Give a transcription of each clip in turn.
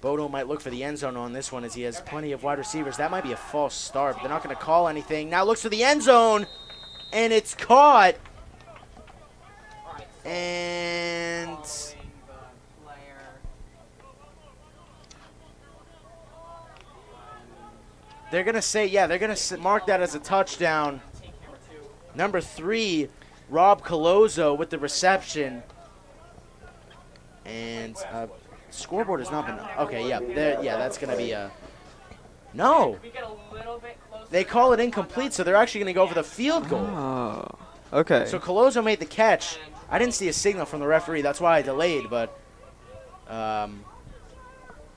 Bodo might look for the end zone on this one as he has plenty of wide receivers. That might be a false start, but they're not going to call anything. Now looks for the end zone, and it's caught. And they're going to say, yeah, they're going to mark that as a touchdown. Number 3, Rob Colozo with the reception. And scoreboard has not been, okay, yeah, that's going to be a, no. They call it incomplete, so they're actually going to go for the field goal. Oh, okay. So Colozo made the catch. I didn't see a signal from the referee. That's why I delayed, but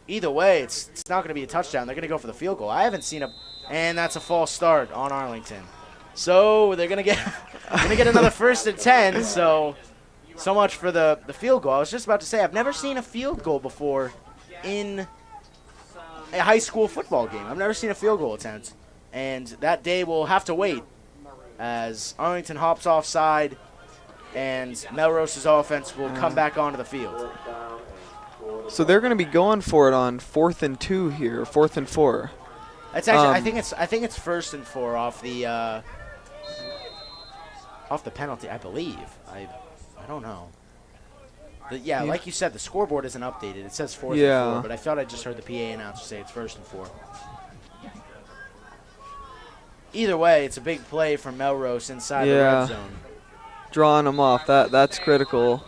either way, it's not going to be a touchdown. They're going to go for the field goal. I haven't seen a, and that's a false start on Arlington. So they're going to get another 1st and 10, so much for the field goal. I was just about to say, I've never seen a field goal before in a high school football game. I've never seen a field goal attempt. And that day will have to wait as Arlington hops offside and Melrose's offense will come back onto the field. So they're going to be going for it on 4th and 2 here, 4th and 4. It's actually, I think it's 1st and 4 off the penalty, I believe. I don't know. Yeah, like you said, the scoreboard isn't updated. It says 4th and 4, but I thought I just heard the PA announcer say it's 1st and 4. Either way, it's a big play from Melrose inside the red zone. Drawing them off. That's critical.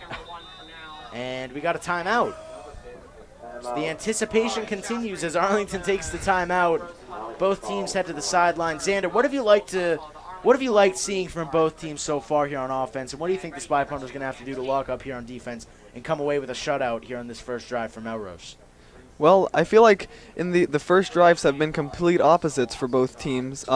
And we got a timeout. So the anticipation continues as Arlington takes the timeout. Both teams head to the sideline. Xander, what have you liked seeing from both teams so far here on offense, and what do you think the Spy Punter is going to have to do to lock up here on defense and come away with a shutout here on this first drive for Melrose? Well, I feel like in the first drives have been complete opposites for both teams.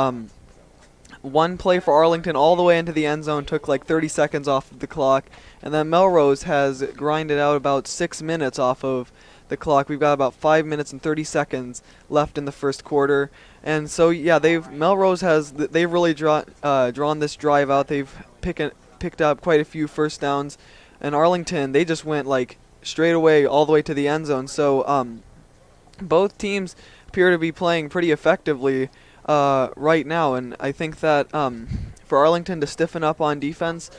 One play for Arlington all the way into the end zone took like 30 seconds off of the clock, and then Melrose has grinded out about 6 minutes off of the clock. We've got about 5 minutes and 30 seconds left in the first quarter. And so, yeah, Melrose they've really drawn this drive out. They've picked up quite a few first downs. And Arlington, they just went like straight away all the way to the end zone. So both teams appear to be playing pretty effectively right now. And I think that for Arlington to stiffen up on defense,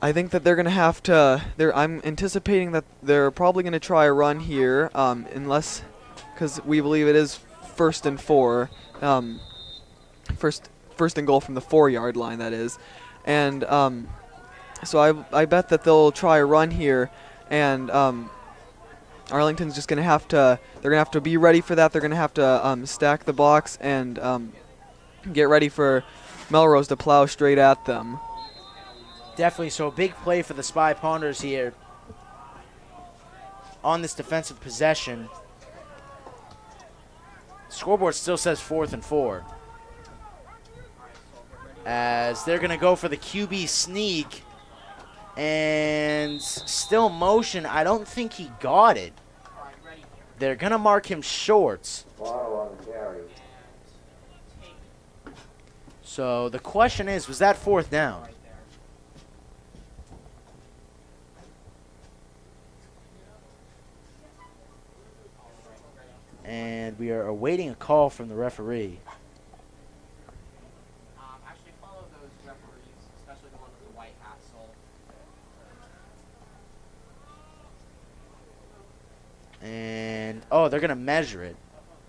I think that they're going to have to. I'm anticipating that they're probably going to try a run here, because we believe it is 1st and 4, first and goal from the 4-yard line, that is, and so I bet that they'll try a run here, and Arlington's just going to have to. They're going to have to be ready for that. They're going to have to stack the box and get ready for Melrose to plow straight at them. Definitely, so a big play for the Spy Ponders here on this defensive possession. Scoreboard still says 4th and 4. As they're going to go for the QB sneak. And still motion. I don't think he got it. They're going to mark him short. So the question is, was that 4th down? And we are awaiting a call from the referee. Actually follow those referees, especially the one with the white hat. And, they're going to measure it.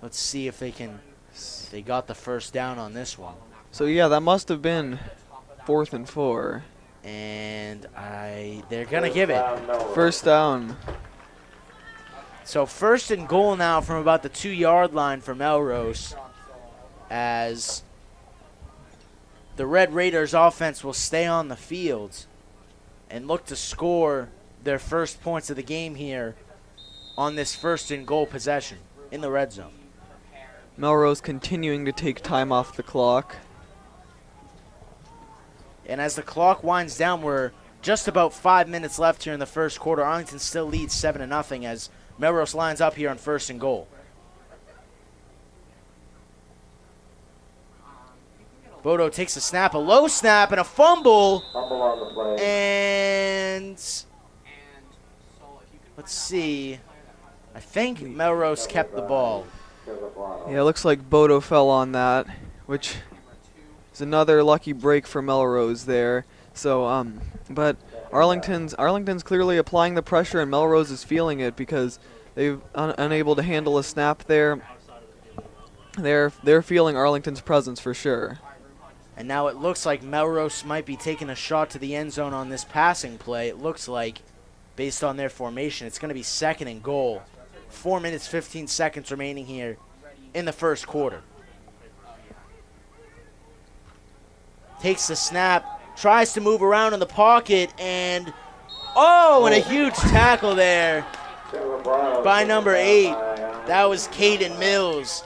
Let's see if they got the first down on this one. So, yeah, that must have been 4th and 4. And they're going to give it. First down. So 1st and goal now from about the 2-yard line for Melrose, as the Red Raiders offense will stay on the field and look to score their first points of the game here on this 1st and goal possession in the red zone. Melrose continuing to take time off the clock. And as the clock winds down, we're just about 5 minutes left here in the first quarter. Arlington still leads 7-0 as Melrose lines up here on 1st and goal. Bodo takes a snap, a low snap, and a fumble. On the play. And let's see. I think Melrose kept the ball. Yeah, it looks like Bodo fell on that, which is another lucky break for Melrose there. So, but Arlington's clearly applying the pressure, and Melrose is feeling it because they've unable to handle a snap there. They're feeling Arlington's presence for sure. And now it looks like Melrose might be taking a shot to the end zone on this passing play. It looks like, based on their formation, it's going to be 2nd and goal. 4 minutes, 15 seconds remaining here in the first quarter. Takes the snap, tries to move around in the pocket, and and a huge tackle there by number 8. That was Caden Mills,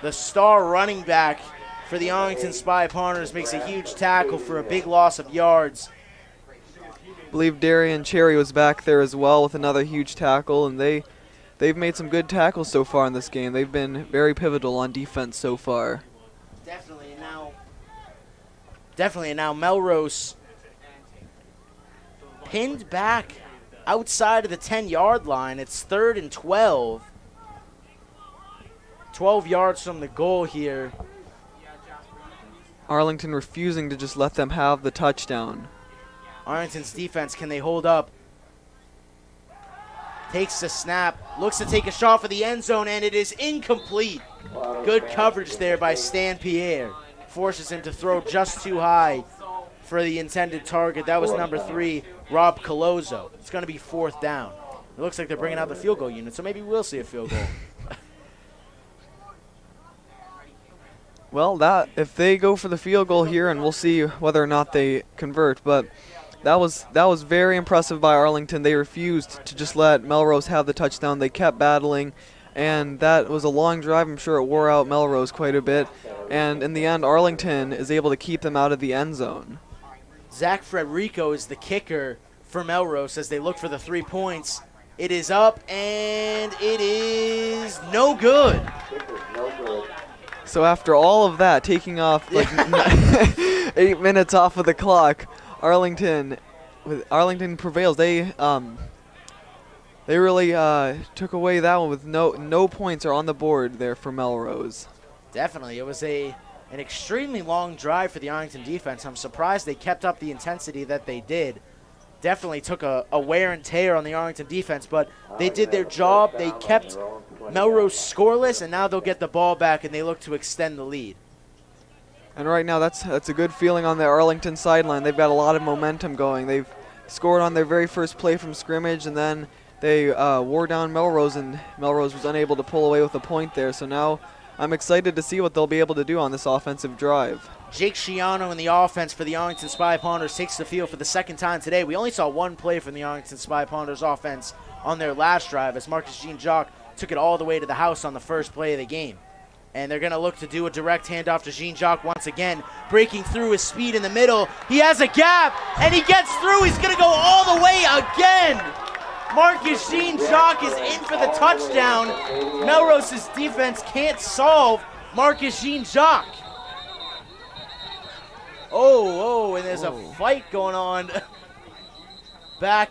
the star running back for the Arlington Spy Pounders, makes a huge tackle for a big loss of yards. I believe Darian Cherry was back there as well with another huge tackle, and they've made some good tackles so far in this game. They've been very pivotal on defense so far. Definitely, and now Melrose pinned back outside of the 10-yard line. It's 3rd and 12. 12 yards from the goal here. Arlington refusing to just let them have the touchdown. Arlington's defense, can they hold up? Takes the snap, looks to take a shot for the end zone, and it is incomplete. Good coverage there by Stan Pierre. Forces him to throw just too high for the intended target. That was number 3, Rob Colozo. It's going to be 4th down. It looks like they're bringing out the field goal unit, so maybe we'll see a field goal. Well, if they go for the field goal here, and we'll see whether or not they convert, but that was very impressive by Arlington. They refused to just let Melrose have the touchdown. They kept battling, and that was a long drive. I'm sure it wore out Melrose quite a bit, and in the end, Arlington is able to keep them out of the end zone. Zach Frederico is the kicker for Melrose as they look for the 3 points. It is up, and it is no good. So after all of that, taking off like 8 minutes off of the clock, Arlington prevails. They really took away that one with no points are on the board there for Melrose. Definitely, it was an extremely long drive for the Arlington defense. I'm surprised they kept up the intensity that they did. Definitely took a wear and tear on the Arlington defense, but they did their job. They kept Melrose scoreless, and now they'll get the ball back, and they look to extend the lead. And right now, that's a good feeling on the Arlington sideline. They've got a lot of momentum going. They've scored on their very first play from scrimmage, and then they wore down Melrose, and Melrose was unable to pull away with a point there. So now I'm excited to see what they'll be able to do on this offensive drive. Jake Schiano in the offense for the Arlington Spy Pounders takes the field for the 2nd time today. We only saw one play from the Arlington Spy Pounders offense on their last drive as Marcus Jean-Jacques took it all the way to the house on the first play of the game. And they're going to look to do a direct handoff to Jean-Jacques once again, breaking through his speed in the middle. He has a gap, and he gets through. He's going to go all the way again. Marcus Jean-Jacques is in for the touchdown. Melrose's defense can't solve Marcus Jean-Jacques. And there's a fight going on back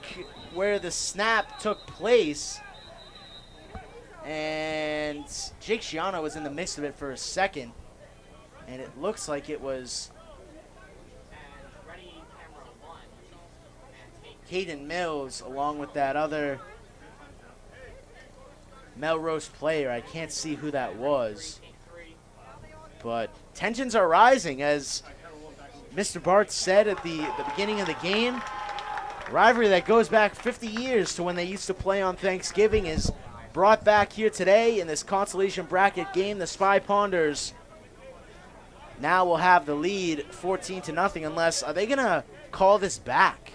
where the snap took place. And Jake Schiano was in the midst of it for a second. And it looks like it was Caden Mills along with that other Melrose player. I can't see who that was. But tensions are rising, as Mr. Bart said at the beginning of the game. Rivalry that goes back 50 years to when they used to play on Thanksgiving is brought back here today in this consolation bracket game. The Spy Pounders now will have the lead 14-0 unless, are they going to call this back?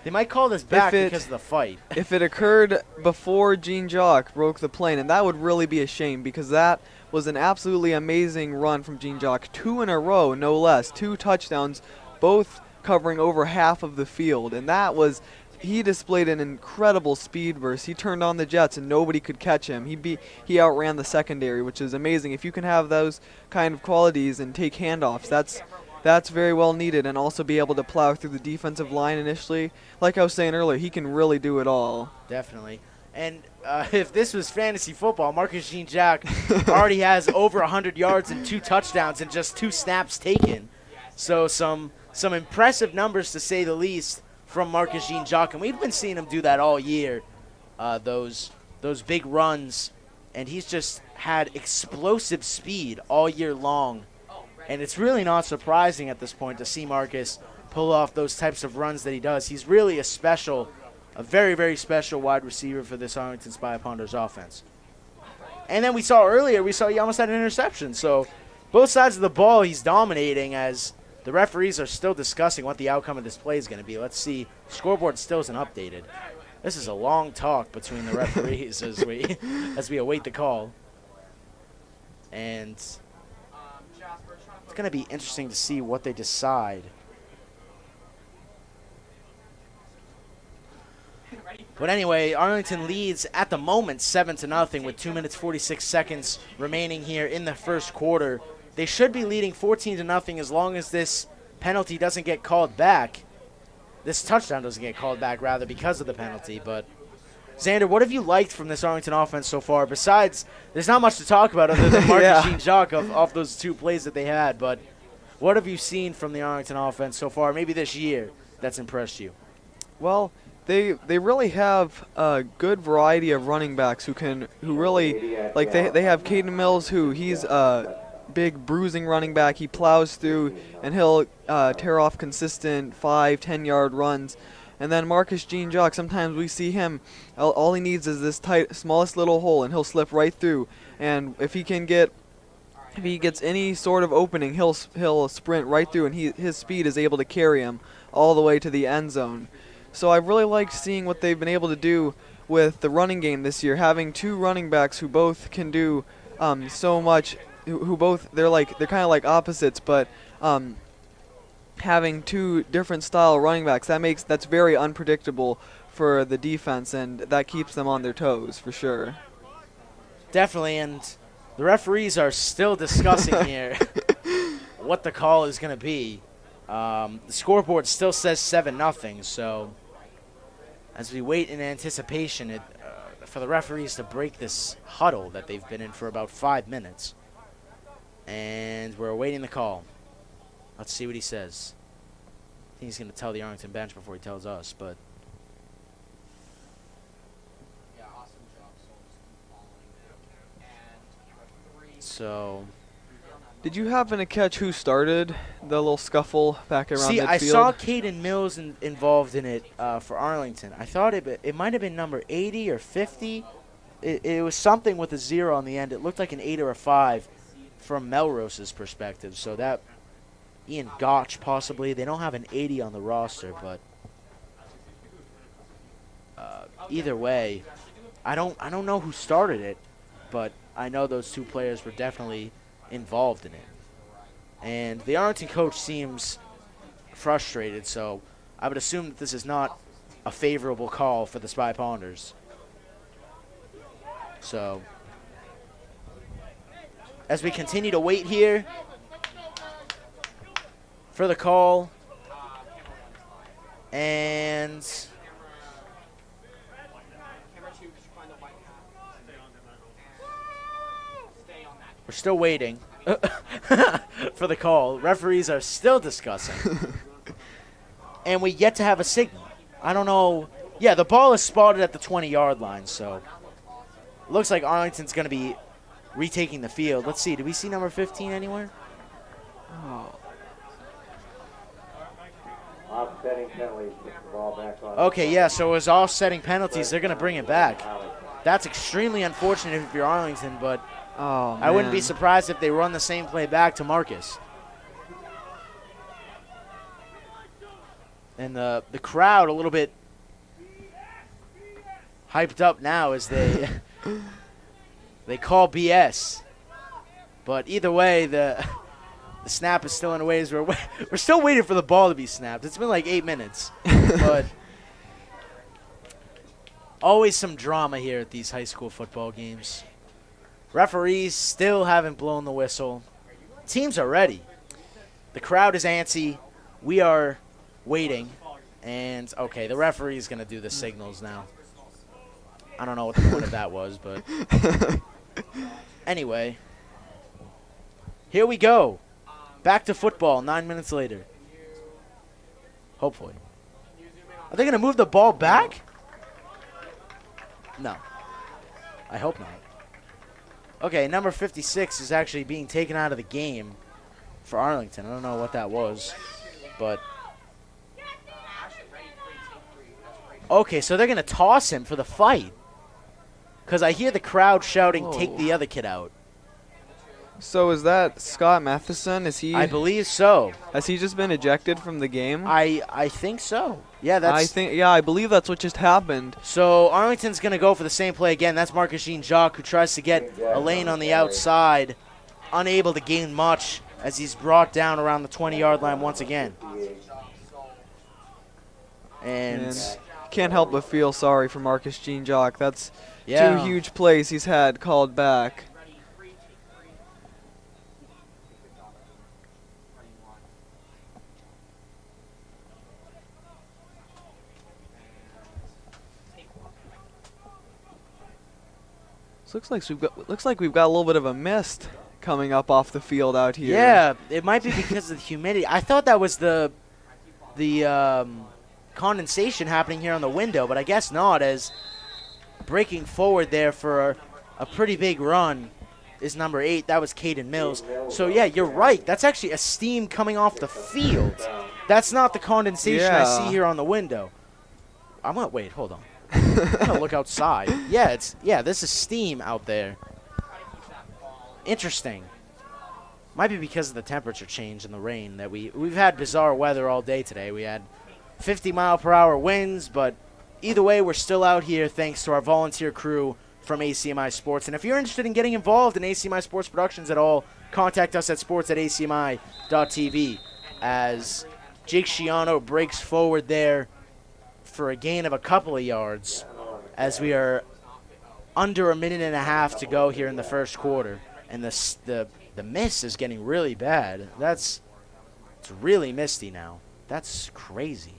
They might call this back because of the fight. If it occurred before Jean-Jacques broke the plane, and that would really be a shame because that was an absolutely amazing run from Jean-Jacques. 2 in a row, no less. 2 touchdowns, both covering over half of the field. And that was, he displayed an incredible speed burst. He turned on the jets and nobody could catch him. He outran the secondary, which is amazing. If you can have those kind of qualities and take handoffs, that's very well needed, and also be able to plow through the defensive line initially. Like I was saying earlier, he can really do it all. Definitely. And if this was fantasy football, Marcus Jean-Jacques already has over 100 yards and 2 touchdowns and just 2 snaps taken. So some impressive numbers, to say the least, from Marcus Jean-Jacques. And we've been seeing him do that all year, those big runs. And he's just had explosive speed all year long. And it's really not surprising at this point to see Marcus pull off those types of runs that he does. He's really a very, very special wide receiver for this Arlington Spy Ponders offense. And then we saw he almost had an interception. So both sides of the ball he's dominating, as the referees are still discussing what the outcome of this play is going to be. Let's see. Scoreboard still isn't updated. This is a long talk between the referees as we await the call. And it's going to be interesting to see what they decide. But anyway, Arlington leads at the moment 7-0 with 2 minutes 46 seconds remaining here in the first quarter. They should be leading 14-0 as long as this penalty doesn't get called back. This touchdown doesn't get called back, rather, because of the penalty. But Xander, what have you liked from this Arlington offense so far? Besides, there's not much to talk about other than Marcus Jean-Jacques off those 2 plays that they had. But what have you seen from the Arlington offense so far, maybe this year, that's impressed you? Well, they really have a good variety of running backs who really, like, they have Caden Mills, who he's a big bruising running back. He plows through and he'll tear off consistent 5-10 yard runs. And then Marcus Jean-Jacques, sometimes we see him, all he needs is this smallest little hole, and he'll slip right through. And if he gets any sort of opening, he'll sprint right through, and his speed is able to carry him all the way to the end zone. So I've really liked seeing what they've been able to do with the running game this year, having 2 running backs who both can do so much. They're kind of like opposites, but having 2 different style running backs, that's very unpredictable for the defense, and that keeps them on their toes for sure. Definitely, and the referees are still discussing here what the call is going to be. The scoreboard still says 7-0, so as we wait in anticipation for the referees to break this huddle that they've been in for about 5 minutes. And we're awaiting the call. Let's see what he says. I think he's going to tell the Arlington bench before he tells us, but... Yeah, awesome job. So just keep following them. And referee. So... Did you happen to catch who started the little scuffle back around midfield? I saw Caden Mills involved in it for Arlington. I thought it might have been number 80 or 50. It was something with a 0 on the end. It looked like an 8 or a 5 from Melrose's perspective. So that Ian Gotch possibly. They don't have an 80 on the roster, but either way, I don't know who started it, but I know those 2 players were definitely involved in it. And the Arlington coach seems frustrated, so I would assume that this is not a favorable call for the Spy Ponders. So as we continue to wait here for the call, and we're still waiting for the call. Referees are still discussing. And we yet to have a signal. I don't know. Yeah, the ball is spotted at the 20-yard line, so looks like Arlington's going to be retaking the field. Let's see. Do we see number 15 anywhere? Oh. Offsetting penalties, put the ball back on. Okay, yeah, so as offsetting penalties, they're going to bring it back. That's extremely unfortunate if you're Arlington, but oh, I wouldn't be surprised if they run the same play back to Marcus. And the crowd a little bit hyped up now as they they call BS. But either way, the snap is still in a ways where we're still waiting for the ball to be snapped. It's been like 8 minutes. But always some drama here at these high school football games. Referees still haven't blown the whistle. Teams are ready. The crowd is antsy. We are waiting. And, okay, the referee is going to do the signals now. I don't know what the point of that was, but anyway. Here we go. Back to football 9 minutes later. Hopefully. Are they going to move the ball back? No. I hope not. Okay, number 56 is actually being taken out of the game for Arlington. I don't know what that was, but... Okay, so they're going to toss him for the fight. Because I hear the crowd shouting, take the other kid out. So is that Scott Matheson? Is he? I believe so. Has he just been ejected from the game? I think so. Yeah, that's... I believe that's what just happened. So Arlington's going to go for the same play again. That's Marcus Jean-Jacques, who tries to get a lane on the outside. Unable to gain much as he's brought down around the 20-yard line once again. And can't help but feel sorry for Marcus Jean-Jacques. That's yeah. 2 huge plays he's had called back. Looks like we've got a little bit of a mist coming up off the field out here. Yeah, it might be because of the humidity. I thought that was the condensation happening here on the window, but I guess not, as breaking forward there for a pretty big run is number 8. That was Caden Mills. So, yeah, you're right. That's actually a steam coming off the field. That's not the condensation I see here on the window. I'm going to wait. Hold on. I'm going to look outside. Yeah, this is steam out there. Interesting. Might be because of the temperature change and the rain that we've had bizarre weather all day today. We had 50-mile-per-hour winds, but either way, we're still out here thanks to our volunteer crew from ACMi Sports. And if you're interested in getting involved in ACMi Sports Productions at all, contact us at sports@acmi.tv as Jake Schiano breaks forward there for a gain of a couple of yards as we are under a minute and a half to go here in the first quarter. And the mist is getting really bad. It's really misty now. That's crazy.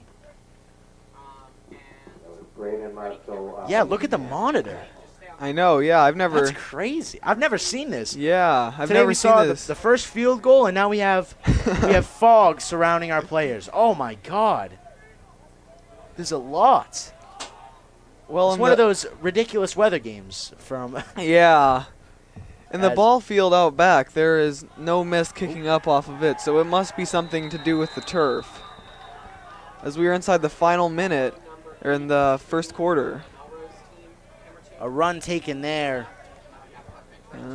Yeah, look at the monitor. I know, yeah, That's crazy. I've never seen this. Yeah, I've Today never we seen saw this. the first field goal, and now we have fog surrounding our players. Oh my God. There's a lot. Well, it's one of those ridiculous weather games from... Yeah. In the ball field out back, there is no mist kicking up off of it, so it must be something to do with the turf. As we are inside the final minute, or in the first quarter. A run taken there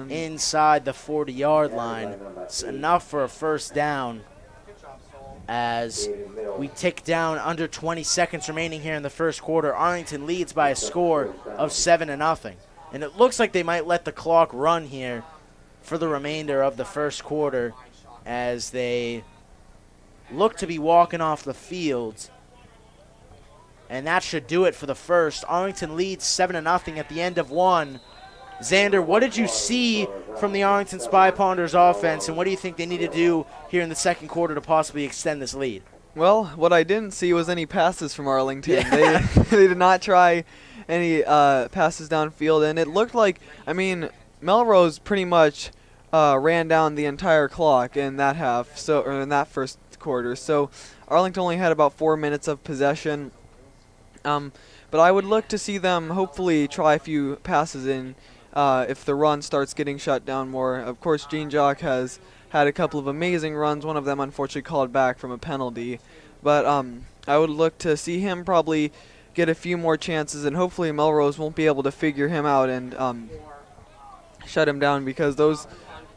inside the 40-yard line. It's enough for a first down as we tick down under 20 seconds remaining here in the first quarter. Arlington leads by a score of 7-0. And it looks like they might let the clock run here for the remainder of the first quarter as they look to be walking off the field. And that should do it for the first. Arlington leads 7-0 at the end of one. Xander, what did you see from the Arlington Spy Ponders offense, and what do you think they need to do here in the second quarter to possibly extend this lead? Well, what I didn't see was any passes from Arlington. Yeah. They did not try any passes downfield, and it looked like, Melrose pretty much ran down the entire clock in that half, or in that first quarter. So Arlington only had about 4 minutes of possession. But I would look to see them hopefully try a few passes in if the run starts getting shut down more. Of course, Jean-Jacques has had a couple of amazing runs, one of them unfortunately called back from a penalty. But I would look to see him probably get a few more chances, and hopefully Melrose won't be able to figure him out and shut him down, because those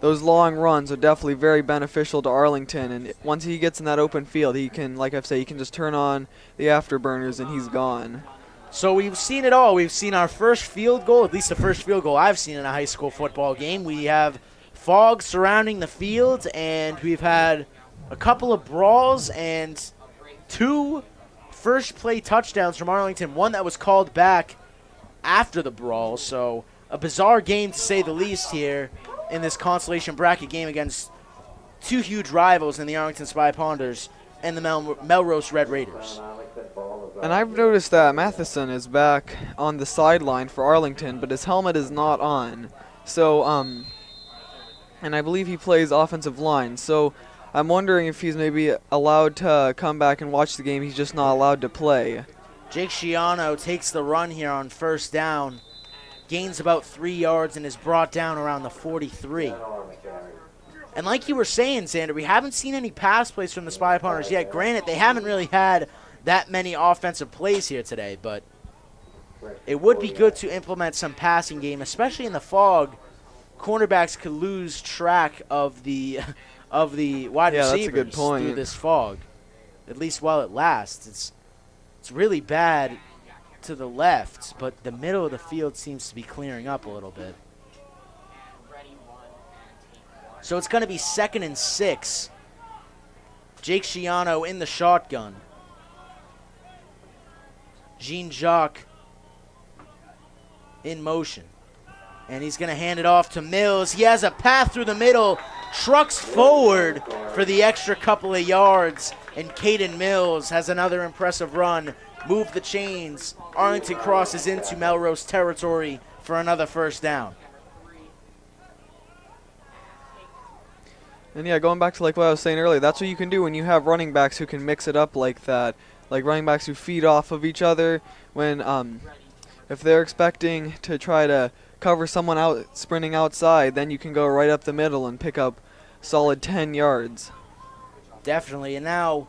long runs are definitely very beneficial to Arlington, and once he gets in that open field, he can, like I've said, he can just turn on the afterburners and he's gone. So we've seen it all. We've seen our first field goal, at least the first field goal I've seen in a high school football game. We have fog surrounding the field, and we've had a couple of brawls and 2 first play touchdowns from Arlington, one that was called back after the brawl. So a bizarre game to say the least here in this consolation bracket game against 2 huge rivals in the Arlington Spy Ponders and the Melrose Red Raiders. And I've noticed that Matheson is back on the sideline for Arlington, but his helmet is not on. So, and I believe he plays offensive line. So, I'm wondering if he's maybe allowed to come back and watch the game. He's just not allowed to play. Jake Schiano takes the run here on first down, gains about 3 yards, and is brought down around the 43. And like you were saying, Xander, we haven't seen any pass plays from the Spy Pointers yet. Granted, they haven't really had that many offensive plays here today, but it would be good to implement some passing game, especially in the fog. Cornerbacks could lose track of the wide Yeah, that's a receivers good point. through this fog, at least while it lasts. It's really bad to the left, but the middle of the field seems to be clearing up a little bit. So it's going to be 2nd and 6. Jake Schiano in the shotgun. Jean-Jacques in motion. And he's going to hand it off to Mills. He has a path through the middle, trucks forward for the extra couple of yards, and Caden Mills has another impressive run. Move the chains. Arlington crosses into Melrose territory for another first down. And yeah, going back to like what I was saying earlier, that's what you can do when you have running backs who can mix it up like that. Like running backs who feed off of each other. When if they're expecting to try to cover someone out sprinting outside, then you can go right up the middle and pick up solid 10 yards. Definitely. And now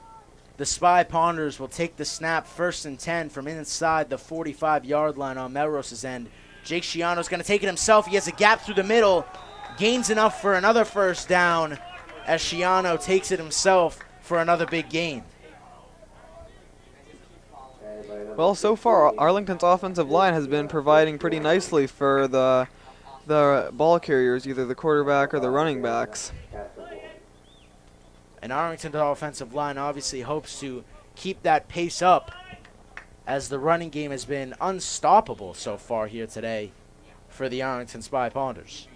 the Spy Ponders will take the snap, 1st and 10 from inside the 45-yard line on Melrose's end. Jake Schiano's going to take it himself. He has a gap through the middle. Gains enough for another first down as Schiano takes it himself for another big gain. Well, so far, Arlington's offensive line has been providing pretty nicely for the ball carriers, either the quarterback or the running backs. And Arlington's offensive line obviously hopes to keep that pace up, as the running game has been unstoppable so far here today for the Arlington Spy Ponders.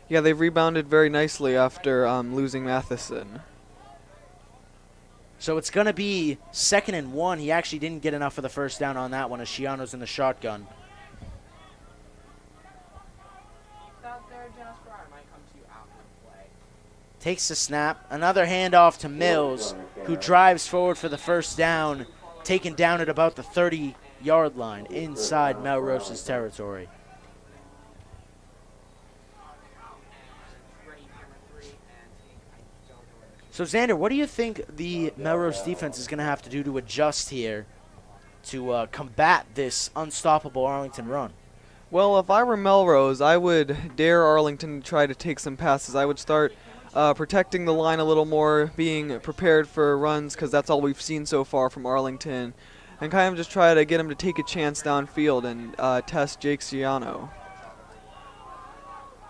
Yeah, they've rebounded very nicely after losing Matheson. So it's going to be 2nd and 1. He actually didn't get enough for the first down on that one as Schiano's in the shotgun. Takes the snap. Another handoff to Mills, who drives forward for the first down, taken down at about the 30-yard line inside Melrose's territory. So, Xander, what do you think the Melrose defense is going to have to do to adjust here to combat this unstoppable Arlington run? Well, if I were Melrose, I would dare Arlington to try to take some passes. I would start protecting the line a little more, being prepared for runs, because that's all we've seen so far from Arlington, and kind of just try to get him to take a chance downfield and test Jake Schiano.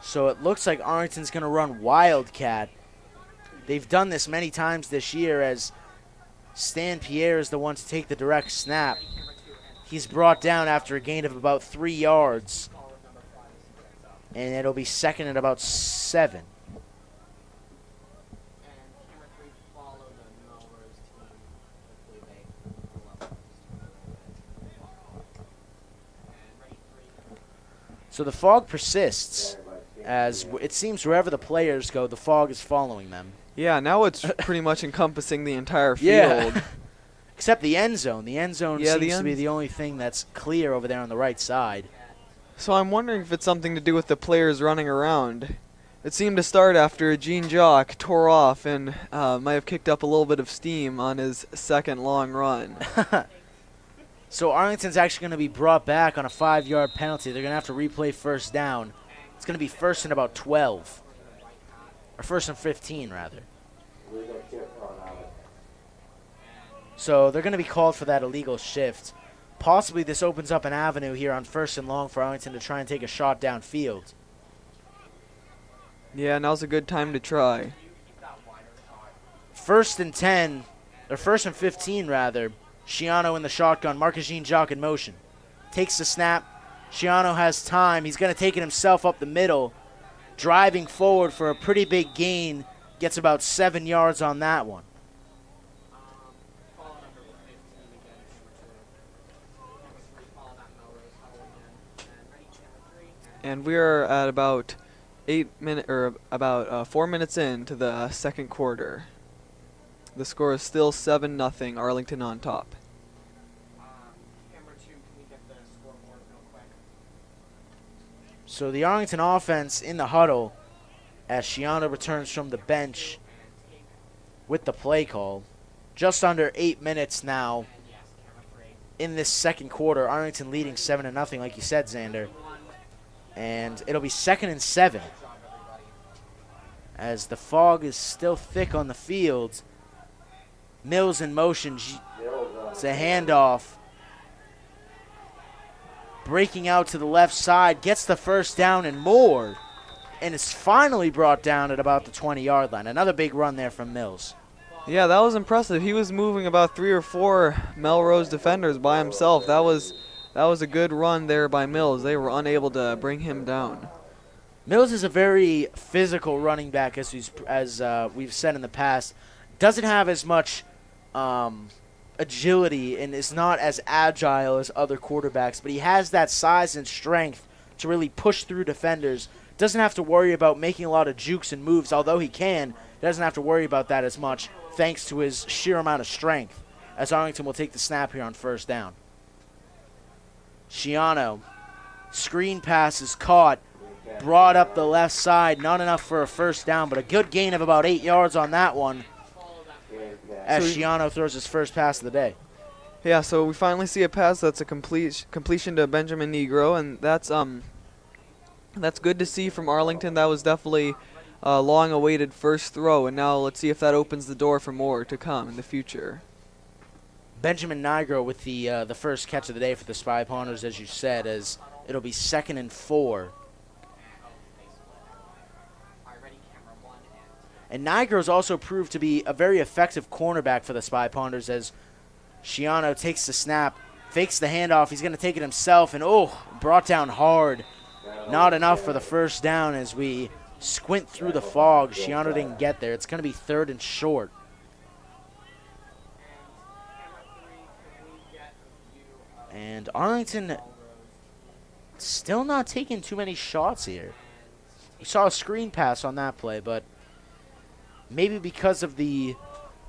So it looks like Arlington's going to run Wildcat. They've done this many times this year, as Stan Pierre is the one to take the direct snap. He's brought down after a gain of about 3 yards. And it'll be 2nd and about 7. So the fog persists, as it seems wherever the players go, the fog is following them. Yeah, now it's pretty much encompassing the entire field. Yeah. Except the end zone. The end zone Yeah, seems to be the only thing that's clear over there on the right side. So I'm wondering if it's something to do with the players running around. It seemed to start after Jean-Jacques tore off and might have kicked up a little bit of steam on his second long run. So Arlington's actually going to be brought back on a 5-yard penalty. They're going to have to replay first down. It's going to be 1st and about 12. Or 1st and 15, rather. So they're going to be called for that illegal shift. Possibly this opens up an avenue here on 1st and long for Arlington to try and take a shot downfield. Yeah, now's a good time to try. 1st and 10, or 1st and 15, rather. Schiano in the shotgun. Marcus Jean-Jacques in motion. Takes the snap. Schiano has time. He's going to take it himself up the middle. Driving forward for a pretty big gain. Gets about 7 yards on that one. And we are at about 4 minutes into the second quarter. The score is still 7-0, Arlington on top. Camera 2, can we get the scoreboard real quick? So the Arlington offense in the huddle as Shiano returns from the bench with the play call. Just under 8 minutes now And yes, camera 3. in this second quarter. Arlington leading 7-0, like you said, Xander. And it'll be 2nd and 7 Good job, everybody. as the fog is still thick on the field. Mills in motion. It's a handoff. Breaking out to the left side. Gets the first down and more. And it's finally brought down at about the 20-yard line. Another big run there from Mills. Yeah, that was impressive. He was moving about 3 or 4 Melrose defenders by himself. That was a good run there by Mills. They were unable to bring him down. Mills is a very physical running back, as we've said in the past. Doesn't have as much agility and is not as agile as other quarterbacks, but he has that size and strength to really push through defenders. Doesn't have to worry about making a lot of jukes and moves, although he can. Doesn't have to worry about that as much, thanks to his sheer amount of strength, as Arlington will take the snap here on first down. Shiano, screen pass is caught, brought up the left side, not enough for a first down, but a good gain of about 8 yards on that one, as Shiano throws his first pass of the day. Yeah, so we finally see a pass that's a completion to Benjamin Negro, and that's good to see from Arlington. That was definitely a long-awaited first throw, and now let's see if that opens the door for more to come in the future. Benjamin Nigro with the first catch of the day for the Spy Ponders, as you said, as it'll be 2nd and 4. Alright, ready, camera 1 And Nigro's also proved to be a very effective cornerback for the Spy Ponders, as Shiano takes the snap, fakes the handoff. He's going to take it himself, and brought down hard. Not enough for the first down as we squint through the fog. Shiano didn't get there. It's going to be 3rd and short. And Arlington still not taking too many shots here. We saw a screen pass on that play, but maybe because of the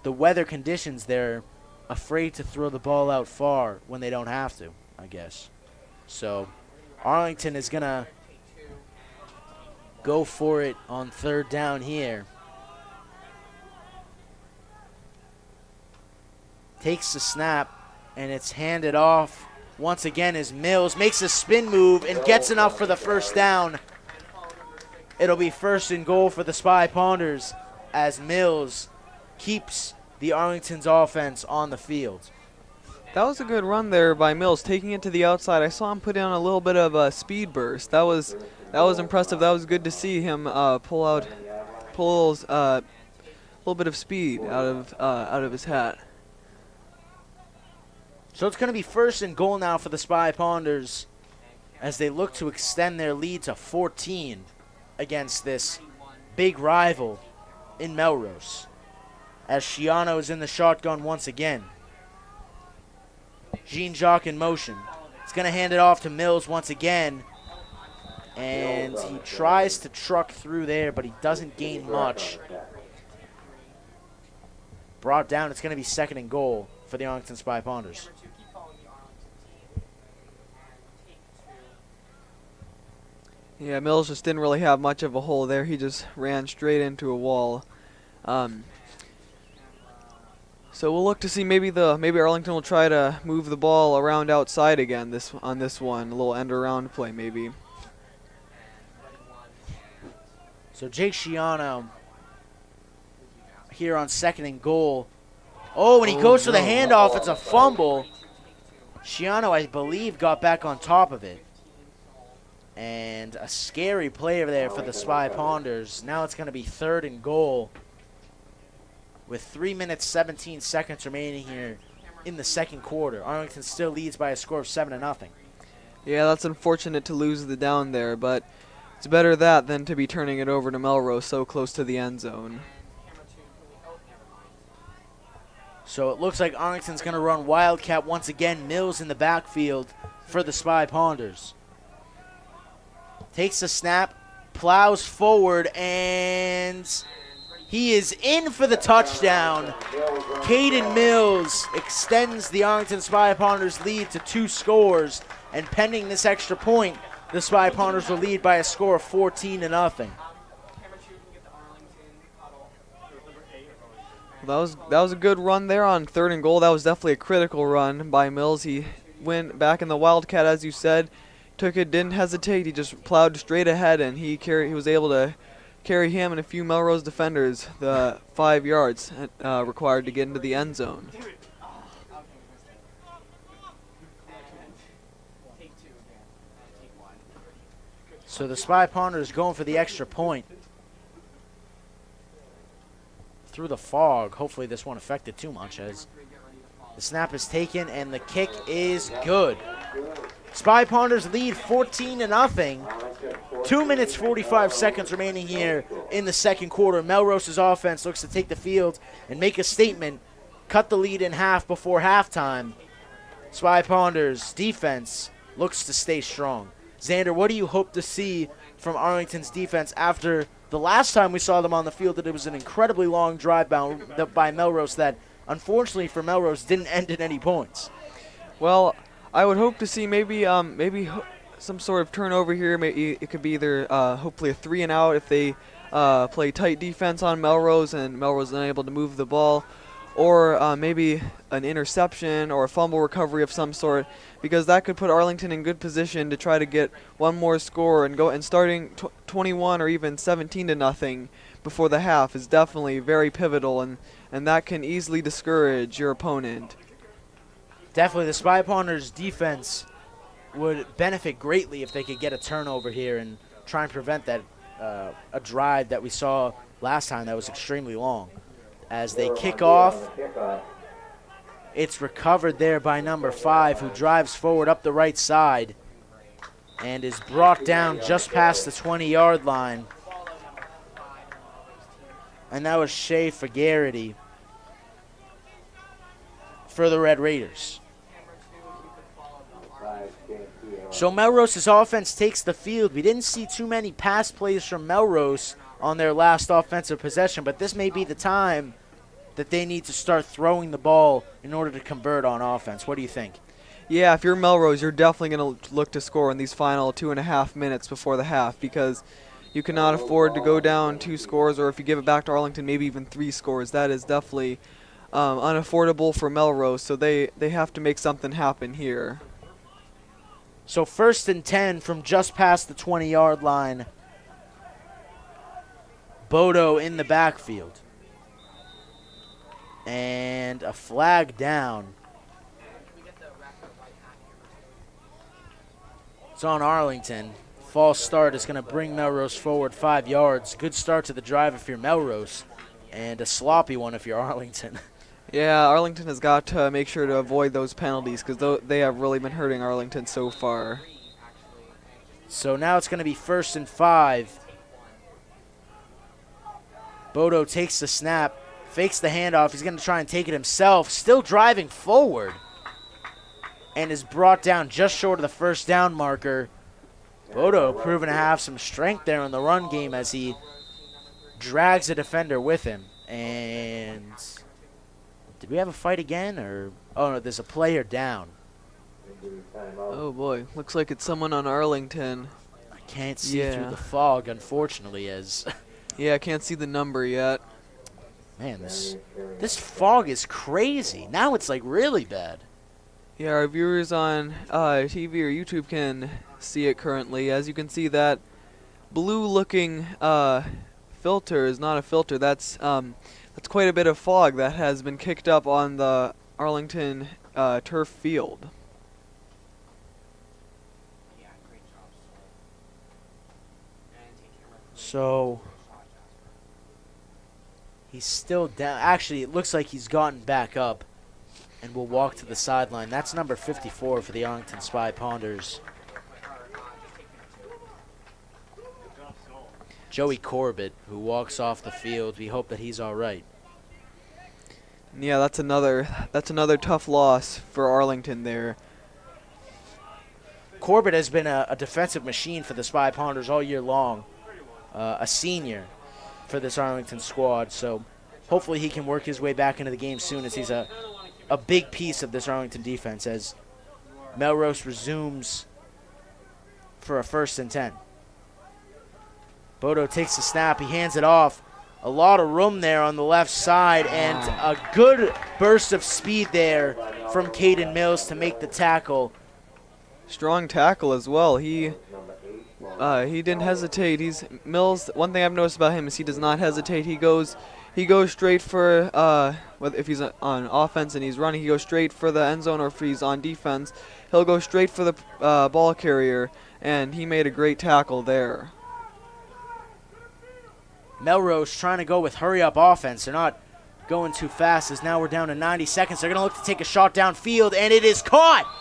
weather conditions, they're afraid to throw the ball out far when they don't have to, I guess. So Arlington is going to go for it on 3rd down here. Takes the snap, and it's handed off once again as Mills makes a spin move and gets enough for the first down. It'll be 1st and goal for the Spy Ponders as Mills keeps the Arlington's offense on the field. That was a good run there by Mills, taking it to the outside. I saw him put in a little bit of a speed burst. That was impressive. That was good to see him pull a little bit of speed out of his hat. So it's going to be 1st and goal now for the Spy Ponders as they look to extend their lead to 14 against this big rival in Melrose, as Shiano is in the shotgun once again. Jean-Jacques in motion. He's going to hand it off to Mills once again, and he tries to truck through there, but he doesn't gain much. Brought down. It's going to be 2nd and goal for the Arlington Spy Ponders. Yeah, Mills just didn't really have much of a hole there. He just ran straight into a wall. So we'll look to see maybe Arlington will try to move the ball around outside again on this one, a little end around play maybe. So Jake Shiano here on 2nd and goal. Oh, when he goes for the handoff, it's a fumble. Shiano, I believe, got back on top of it. And a scary play over there for the Spy Ponders. Now it's going to be 3rd and goal with 3 minutes, 17 seconds remaining here in the second quarter. Arlington still leads by a score of 7-0. Yeah, that's unfortunate to lose the down there, but it's better that than to be turning it over to Melrose so close to the end zone. So it looks like Arlington's going to run Wildcat once again. Mills in the backfield for the Spy Ponders. takes the snap, plows forward, and he is in for the touchdown. Caden Mills extends the Arlington Spy Ponders lead to 2 scores, and pending this extra point, the Spy Ponders will lead by a score of 14-0. That was a good run there on 3rd and goal. That was definitely a critical run by Mills. He went back in the Wildcat, as you said, took it, didn't hesitate. He just plowed straight ahead, and he was able to carry him and a few Melrose defenders the 5 yards required to get into the end zone. So the Spy Ponders going for the extra point. Through the fog. Hopefully this won't affect it too much, as the snap is taken and the kick is good. Spy Ponders lead 14-0. 2 minutes 45 seconds remaining here in the second quarter. Melrose's offense looks to take the field and make a statement, cut the lead in half before halftime. Spy Ponders defense looks to stay strong. Xander, what do you hope to see from Arlington's defense after the last time we saw them on the field? That it was an incredibly long drive by Melrose that, unfortunately for Melrose, didn't end in any points. Well, I would hope to see maybe some sort of turnover here. Maybe it could be either hopefully a 3 and out if they play tight defense on Melrose and Melrose is unable to move the ball, or maybe an interception or a fumble recovery of some sort, because that could put Arlington in good position to try to get one more score and go. And starting 21 or even 17-0 before the half is definitely very pivotal, and that can easily discourage your opponent. Definitely, the Spy Ponders defense would benefit greatly if they could get a turnover here and try and prevent that a drive that we saw last time that was extremely long. As they kick off, it's recovered there by number 5, who drives forward up the right side and is brought down just past the 20-yard line. And that was Shea Fagarity for the Red Raiders. So Melrose's offense takes the field. We didn't see too many pass plays from Melrose on their last offensive possession, but this may be the time that they need to start throwing the ball in order to convert on offense. What do you think? Yeah, if you're Melrose, you're definitely going to look to score in these final 2.5 minutes before the half, because you cannot afford to go down 2 scores, or if you give it back to Arlington, maybe even 3 scores. That is definitely unaffordable for Melrose, so they have to make something happen here. So 1st and 10 from just past the 20-yard line. Bodo in the backfield. And a flag down. It's on Arlington. False start is going to bring Melrose forward 5 yards. Good start to the drive if you're Melrose, and a sloppy one if you're Arlington. Yeah, Arlington has got to make sure to avoid those penalties, because they have really been hurting Arlington so far. So now it's going to be 1st and 5. Bodo takes the snap, fakes the handoff. He's going to try and take it himself, still driving forward, and is brought down just short of the 1st down marker. Bodo proven to have some strength there in the run game as he drags a defender with him. And did we have a fight again? Or oh no, there's a player down. Oh boy, looks like it's someone on Arlington. I can't see through the fog, unfortunately, as yeah, I can't see the number yet. Man, this fog is crazy. Now it's like really bad. Yeah, our viewers on TV or YouTube can see it currently. As you can see, that blue-looking filter is not a filter. That's quite a bit of fog that has been kicked up on the Arlington turf field. So he's still down. Actually, it looks like he's gotten back up and will walk to the sideline. That's number 54 for the Arlington Spy Ponders. Joey Corbett, who walks off the field. We hope that he's all right. Yeah, that's another tough loss for Arlington there. Corbett has been a defensive machine for the Spy Ponders all year long, a senior for this Arlington squad. So hopefully he can work his way back into the game soon, as he's a big piece of this Arlington defense as Melrose resumes for a 1st and 10. Bodo takes the snap. He hands it off. A lot of room there on the left side, and a good burst of speed there from Caden Mills to make the tackle. Strong tackle as well. He didn't hesitate. Mills. One thing I've noticed about him is he does not hesitate. He goes straight for if he's on offense and he's running, he goes straight for the end zone, or if he's on defense, he'll go straight for the ball carrier, and he made a great tackle there. Melrose trying to go with hurry-up offense. They're not going too fast, as now we're down to 90 seconds. They're going to look to take a shot downfield, and it is caught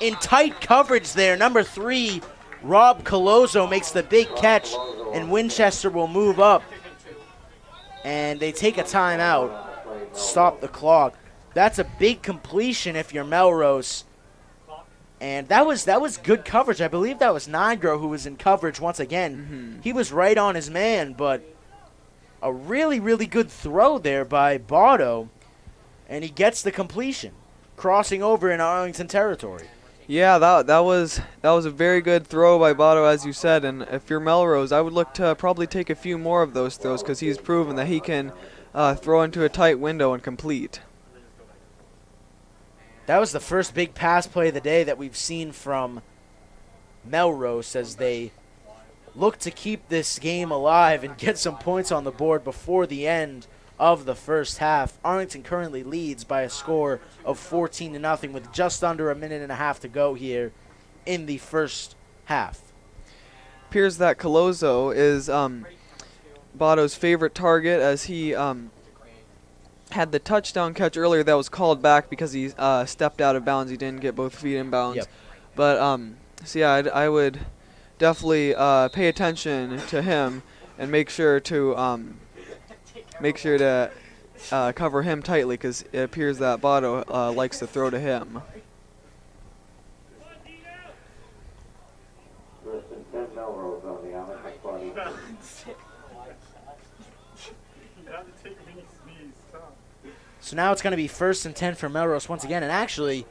in tight coverage there. Number 3, Rob Colozo makes the big catch, and Winchester will move up. And they take a timeout, stop the clock. That's a big completion if you're Melrose. And that was good coverage. I believe that was Nigro who was in coverage once again. He was right on his man, but a really, really good throw there by Bodo, and he gets the completion, crossing over in Arlington territory. Yeah, that was a very good throw by Bodo, as you said. And if you're Melrose, I would look to probably take a few more of those throws, because he's proven that he can throw into a tight window and complete. That was the first big pass play of the day that we've seen from Melrose, as they look to keep this game alive and get some points on the board before the end of the first half. Arlington currently leads by a score of 14-0 with just under a minute and a half to go here in the first half. Appears that Colozo is Bodo's favorite target, as he had the touchdown catch earlier that was called back because he stepped out of bounds. He didn't get both feet in bounds. Yep. But so yeah, I would definitely pay attention to him and make sure to cover him tightly, because it appears that Bodo likes to throw to him. First and 10 Melrose on the Arlington 20. So now it's going to be 1st and 10 for Melrose once again. And actually,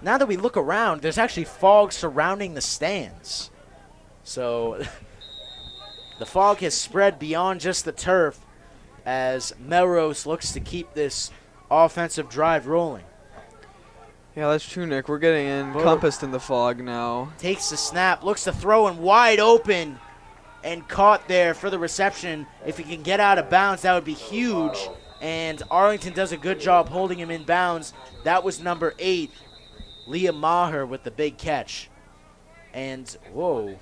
now that we look around, there's actually fog surrounding the stands. So the fog has spread beyond just the turf, as Melrose looks to keep this offensive drive rolling. Yeah, that's true, Nick. We're getting encompassed in the fog now. Takes the snap, looks to throw in wide open, and caught there for the reception. If he can get out of bounds, that would be huge. And Arlington does a good job holding him in bounds. That was number 8, Liam Maher, with the big catch. And, whoa,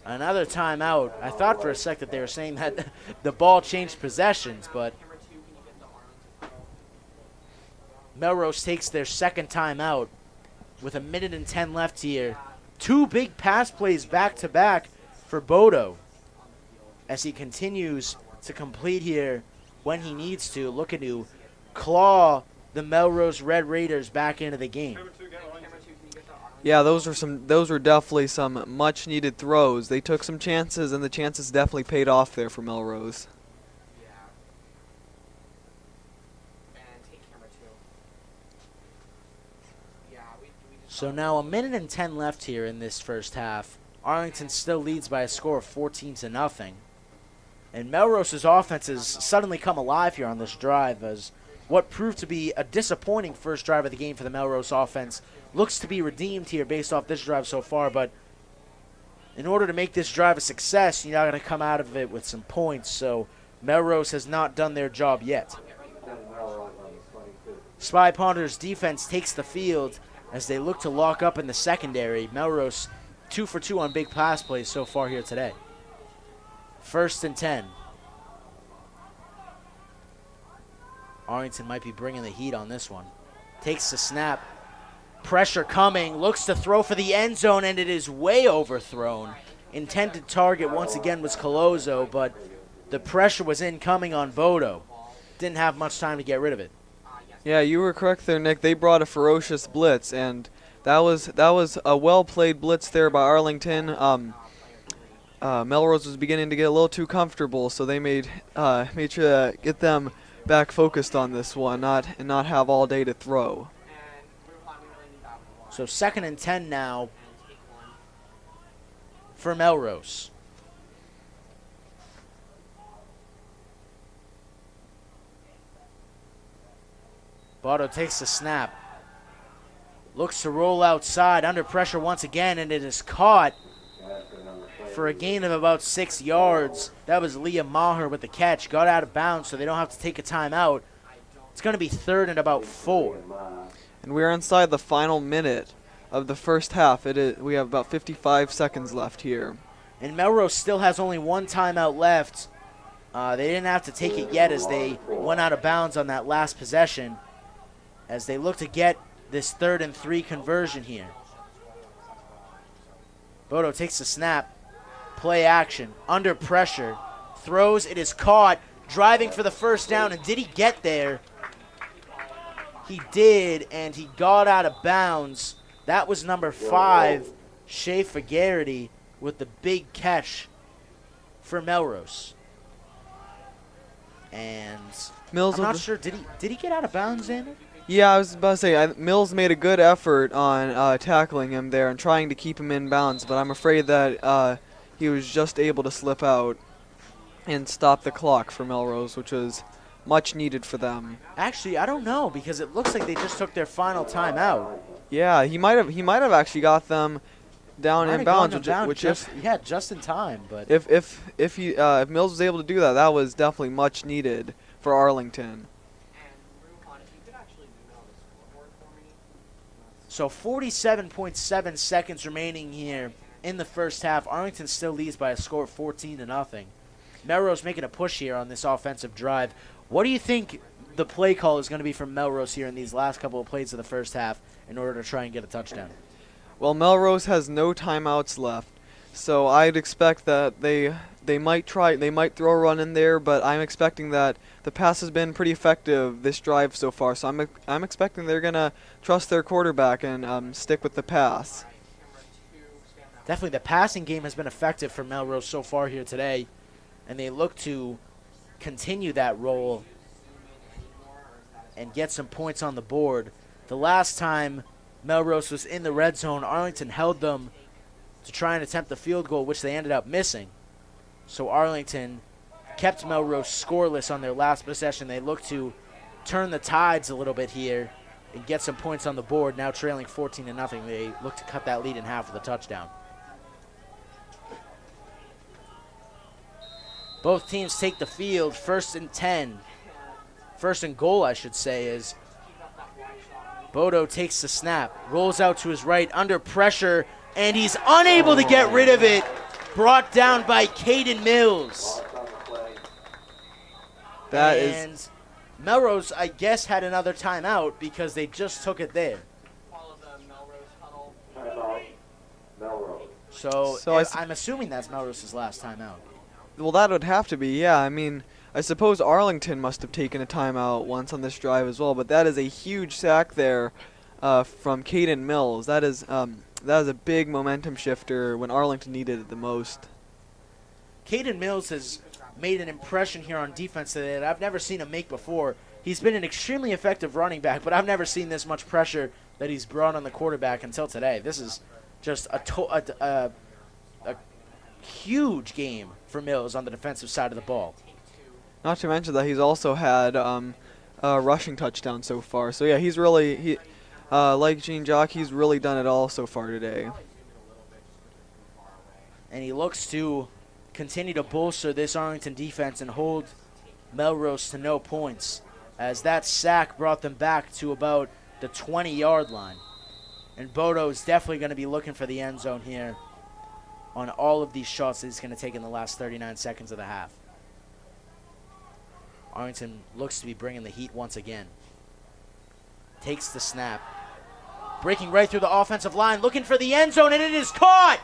another timeout. I thought for a sec that they were saying that the ball changed possessions, but Melrose takes their second timeout with a minute and 10 left here. 2 big pass plays back-to-back for Bodo as he continues to complete here when he needs to, looking to claw the Melrose Red Raiders back into the game. Yeah, those were definitely some much-needed throws. They took some chances, and the chances definitely paid off there for Melrose. So now a minute and 10 left here in this first half. Arlington still leads by a score of 14-0. And Melrose's offense has suddenly come alive here on this drive, as what proved to be a disappointing first drive of the game for the Melrose offense looks to be redeemed here based off this drive so far. But in order to make this drive a success, you're not going to come out of it with some points. So Melrose has not done their job yet. Spy Ponder's defense takes the field as they look to lock up in the secondary. Melrose 2 for 2 on big pass plays so far here today. 1st and 10. Arlington might be bringing the heat on this one. Takes the snap. Pressure coming. Looks to throw for the end zone, and it is way overthrown. Intended target once again was Colozo, but the pressure was incoming on Bodo. Didn't have much time to get rid of it. Yeah, you were correct there, Nick. They brought a ferocious blitz, and That was a well-played blitz there by Arlington. Melrose was beginning to get a little too comfortable, so they made sure to get them back focused on this one, not have all day to throw. So 2nd and 10 now for Melrose. Botto takes the snap. Looks to roll outside, under pressure once again, and it is caught for a gain of about 6 yards. That was Liam Maher with the catch. Got out of bounds, so they don't have to take a timeout. It's going to be 3rd and about 4. And we're inside the final minute of the first half. We have about 55 seconds left here. And Melrose still has only 1 timeout left. They didn't have to take it yet as they went out of bounds on that last possession, as they look to get this 3rd and 3 conversion here. Bodo takes the snap. Play action. Under pressure. Throws. It is caught. Driving for the first down. And did he get there? He did, and he got out of bounds. That was number 5, Shea Fagarity, with the big catch for Melrose. And Mills, I'm not sure. Did he get out of bounds, Xander? Yeah, I was about to say, Mills made a good effort on tackling him there and trying to keep him in bounds, but I'm afraid that he was just able to slip out and stop the clock for Melrose, which was much needed for them. Actually, I don't know, because it looks like they just took their final timeout. Yeah, he might have actually got them down in bounds, just in time. But if Mills was able to do that, that was definitely much needed for Arlington. So 47.7 seconds remaining here in the first half. Arlington still leads by a score of 14-0. Melrose making a push here on this offensive drive. What do you think the play call is going to be from Melrose here in these last couple of plays of the first half in order to try and get a touchdown? Well, Melrose has no timeouts left, so I'd expect that they might throw a run in there, but I'm expecting that the pass has been pretty effective this drive so far, so I'm expecting they're gonna trust their quarterback and stick with the pass. Definitely, the passing game has been effective for Melrose so far here today, and they look to continue that role and get some points on the board. The last time Melrose was in the red zone, Arlington held them to try and attempt the field goal, which they ended up missing. So Arlington kept Melrose scoreless on their last possession. They look to turn the tides a little bit here and get some points on the board, now trailing 14-0. They look to cut that lead in half with a touchdown. Both teams take the field. 1st and 10. 1st and goal, I should say, is Bodo takes the snap, rolls out to his right, under pressure, and he's unable to get rid of it. Brought down by Caden Mills. And Melrose, I guess, had another timeout because they just took it there. So I'm assuming that's Melrose's last timeout. Well, that would have to be, yeah. I mean, I suppose Arlington must have taken a timeout once on this drive as well, but that is a huge sack there from Caden Mills. That is a big momentum shifter when Arlington needed it the most. Caden Mills has made an impression here on defense that I've never seen him make before. He's been an extremely effective running back, but I've never seen this much pressure that he's brought on the quarterback until today. This is just a huge game for Mills on the defensive side of the ball. Not to mention that he's also had a rushing touchdown so far. So yeah, he's really like Gene Jock, he's really done it all so far today. And he looks to continue to bolster this Arlington defense and hold Melrose to no points, as that sack brought them back to about the 20-yard line. And Bodo is definitely going to be looking for the end zone here on all of these shots that he's going to take in the last 39 seconds of the half. Arlington looks to be bringing the heat once again. Takes the snap. Breaking right through the offensive line, looking for the end zone, and it is caught!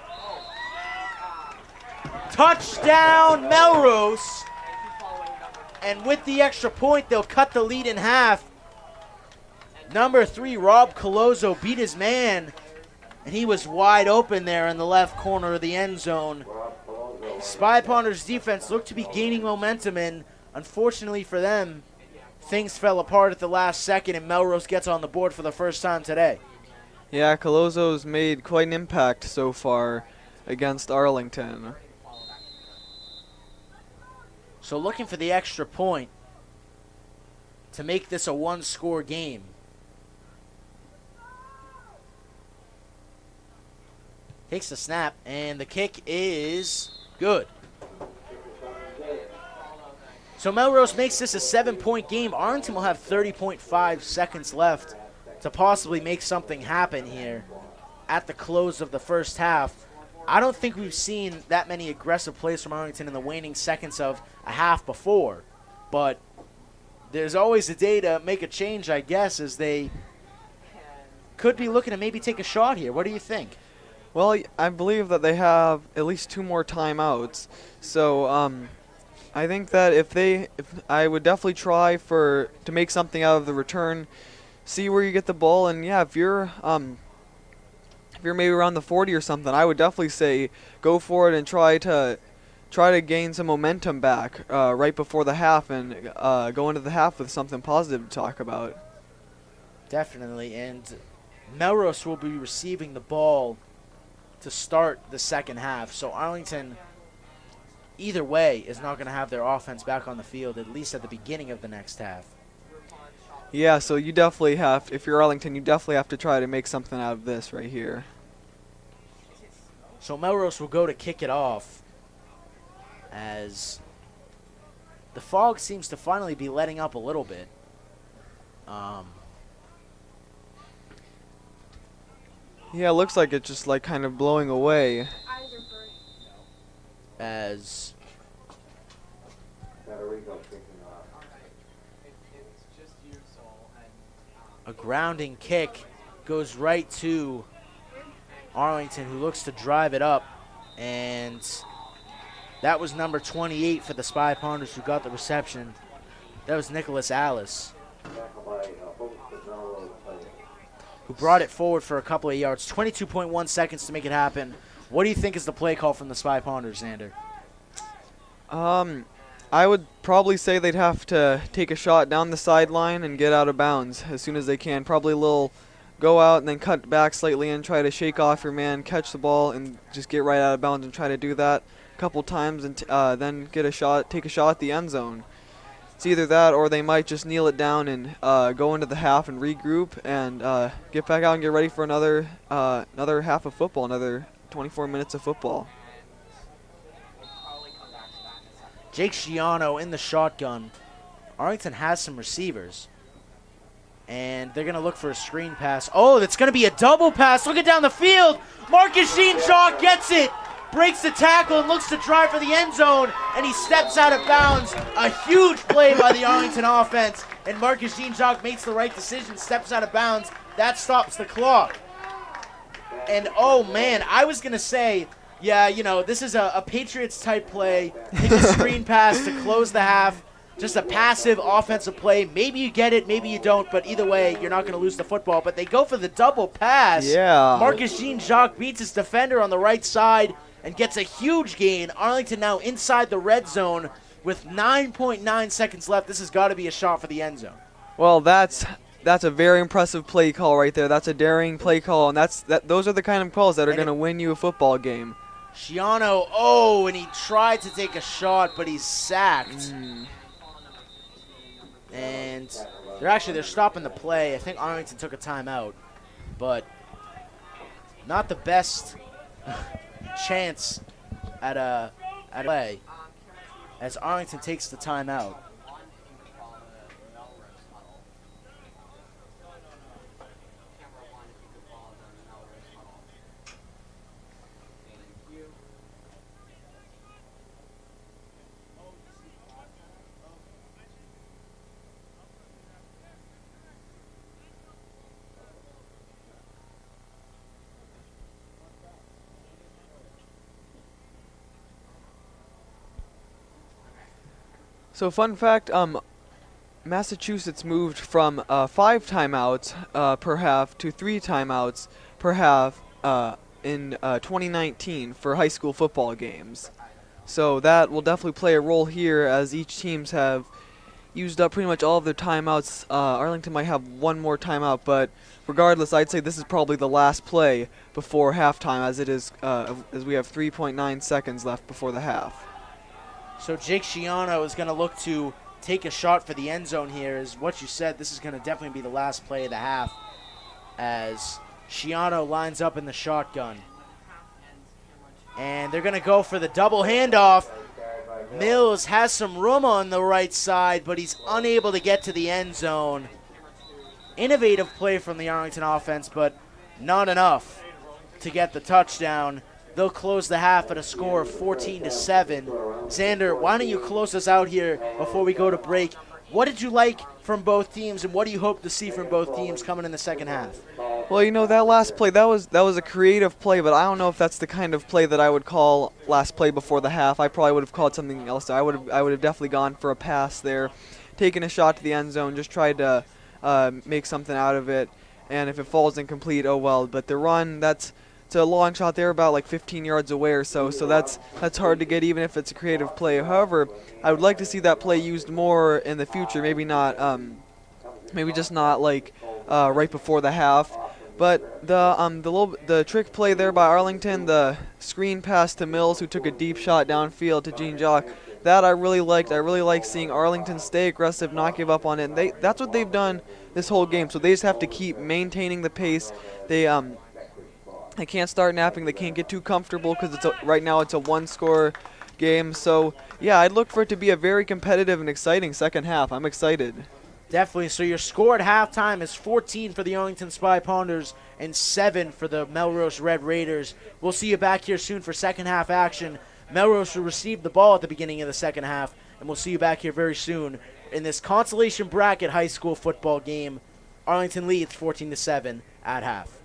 Touchdown, Melrose! And with the extra point, they'll cut the lead in half. Number 3, Rob Colozo, beat his man and he was wide open there in the left corner of the end zone. Spy Ponders defense looked to be gaining momentum, and unfortunately for them, things fell apart at the last second, and Melrose gets on the board for the first time today. Yeah, Colozzo's made quite an impact so far against Arlington. So looking for the extra point to make this a one-score game. Takes the snap, and the kick is good. So Melrose makes this a 7-point game. Arlington will have 30.5 seconds left to possibly make something happen here at the close of the first half. I don't think we've seen that many aggressive plays from Arlington in the waning seconds of a half before, but there's always a day to make a change, I guess, as they could be looking to maybe take a shot here. What do you think? Well, I believe that they have at least 2 more timeouts. So I think that if I would definitely try to make something out of the return, see where you get the ball, and yeah, if you're maybe around the 40 or something, I would definitely say go for it and try to gain some momentum back right before the half, and go into the half with something positive to talk about. Definitely, and Melrose will be receiving the ball to start the second half. So Arlington, either way, is not going to have their offense back on the field, at least at the beginning of the next half. Yeah, so you definitely have, if you're Arlington, you definitely have to try to make something out of this right here. So Melrose will go to kick it off as the fog seems to finally be letting up a little bit. Yeah, it looks like it's just like kind of blowing away. As a grounding kick goes right to Arlington, who looks to drive it up, and that was number 28 for the Spy Ponders who got the reception. That was Nicholas Alice, who brought it forward for a couple of yards. 22.1 seconds to make it happen. What do you think is the play call from the Spy Ponders, Xander? I would probably say they'd have to take a shot down the sideline and get out of bounds as soon as they can. Probably a little go out and then cut back slightly and try to shake off your man, catch the ball, and just get right out of bounds and try to do that a couple times, and then take a shot at the end zone. It's either that or they might just kneel it down and go into the half and regroup and get back out and get ready for another half of football, another 24 minutes of football. Jake Sciano in the shotgun. Arlington has some receivers, and they're going to look for a screen pass. Oh, that's going to be a double pass. Looking down the field. Marcus Jean-Jacques gets it, breaks the tackle, and looks to drive for the end zone, and he steps out of bounds. A huge play by the Arlington offense, and Marcus Jean-Jacques makes the right decision, steps out of bounds. That stops the clock. And, oh, man, I was going to say, yeah, you know, this is a Patriots-type play. Take a screen pass to close the half. Just a passive offensive play. Maybe you get it, maybe you don't, but either way, you're not going to lose the football. But they go for the double pass. Yeah. Marcus Jean-Jacques beats his defender on the right side and gets a huge gain. Arlington now inside the red zone with 9.9 seconds left. This has got to be a shot for the end zone. Well, that's a very impressive play call right there. That's a daring play call, and those are the kind of calls that are going to win you a football game. Sciano, and he tried to take a shot, but he's sacked. And they're stopping the play. I think Arlington took a timeout, but not the best chance at a play as Arlington takes the timeout. So fun fact, Massachusetts moved from 5 timeouts per half to 3 timeouts per half in 2019 for high school football games. So that will definitely play a role here as each teams have used up pretty much all of their timeouts. Arlington might have one more timeout, but regardless, I'd say this is probably the last play before halftime, as it is as we have 3.9 seconds left before the half. So Jake Shiano is going to look to take a shot for the end zone here. Is what you said. This is going to definitely be the last play of the half, as Shiano lines up in the shotgun. And they're going to go for the double handoff. Mills has some room on the right side, but he's unable to get to the end zone. Innovative play from the Arlington offense, but not enough to get the touchdown. They'll close the half at a score of 14-7. Xander, why don't you close us out here before we go to break? What did you like from both teams, and what do you hope to see from both teams coming in the second half? Well, you know, that last play, that was a creative play, but I don't know if that's the kind of play that I would call last play before the half. I probably would have called something else. I would have definitely gone for a pass there, taken a shot to the end zone, just tried to make something out of it, and if it falls incomplete, oh well. But the run, it's a long shot there, about like 15 yards away or so. So that's hard to get, even if it's a creative play. However, I would like to see that play used more in the future. Maybe not, maybe just not like right before the half. But the trick play there by Arlington, the screen pass to Mills, who took a deep shot downfield to Gene Jock, that I really liked. I really like seeing Arlington stay aggressive, not give up on it. And that's what they've done this whole game. So they just have to keep maintaining the pace. They can't start napping. They can't get too comfortable because right now it's a one-score game. So yeah, I'd look for it to be a very competitive and exciting second half. I'm excited. Definitely. So your score at halftime is 14 for the Arlington Spy Ponders and 7 for the Melrose Red Raiders. We'll see you back here soon for second half action. Melrose will receive the ball at the beginning of the second half, and we'll see you back here very soon in this consolation bracket high school football game. Arlington leads 14-7 at half.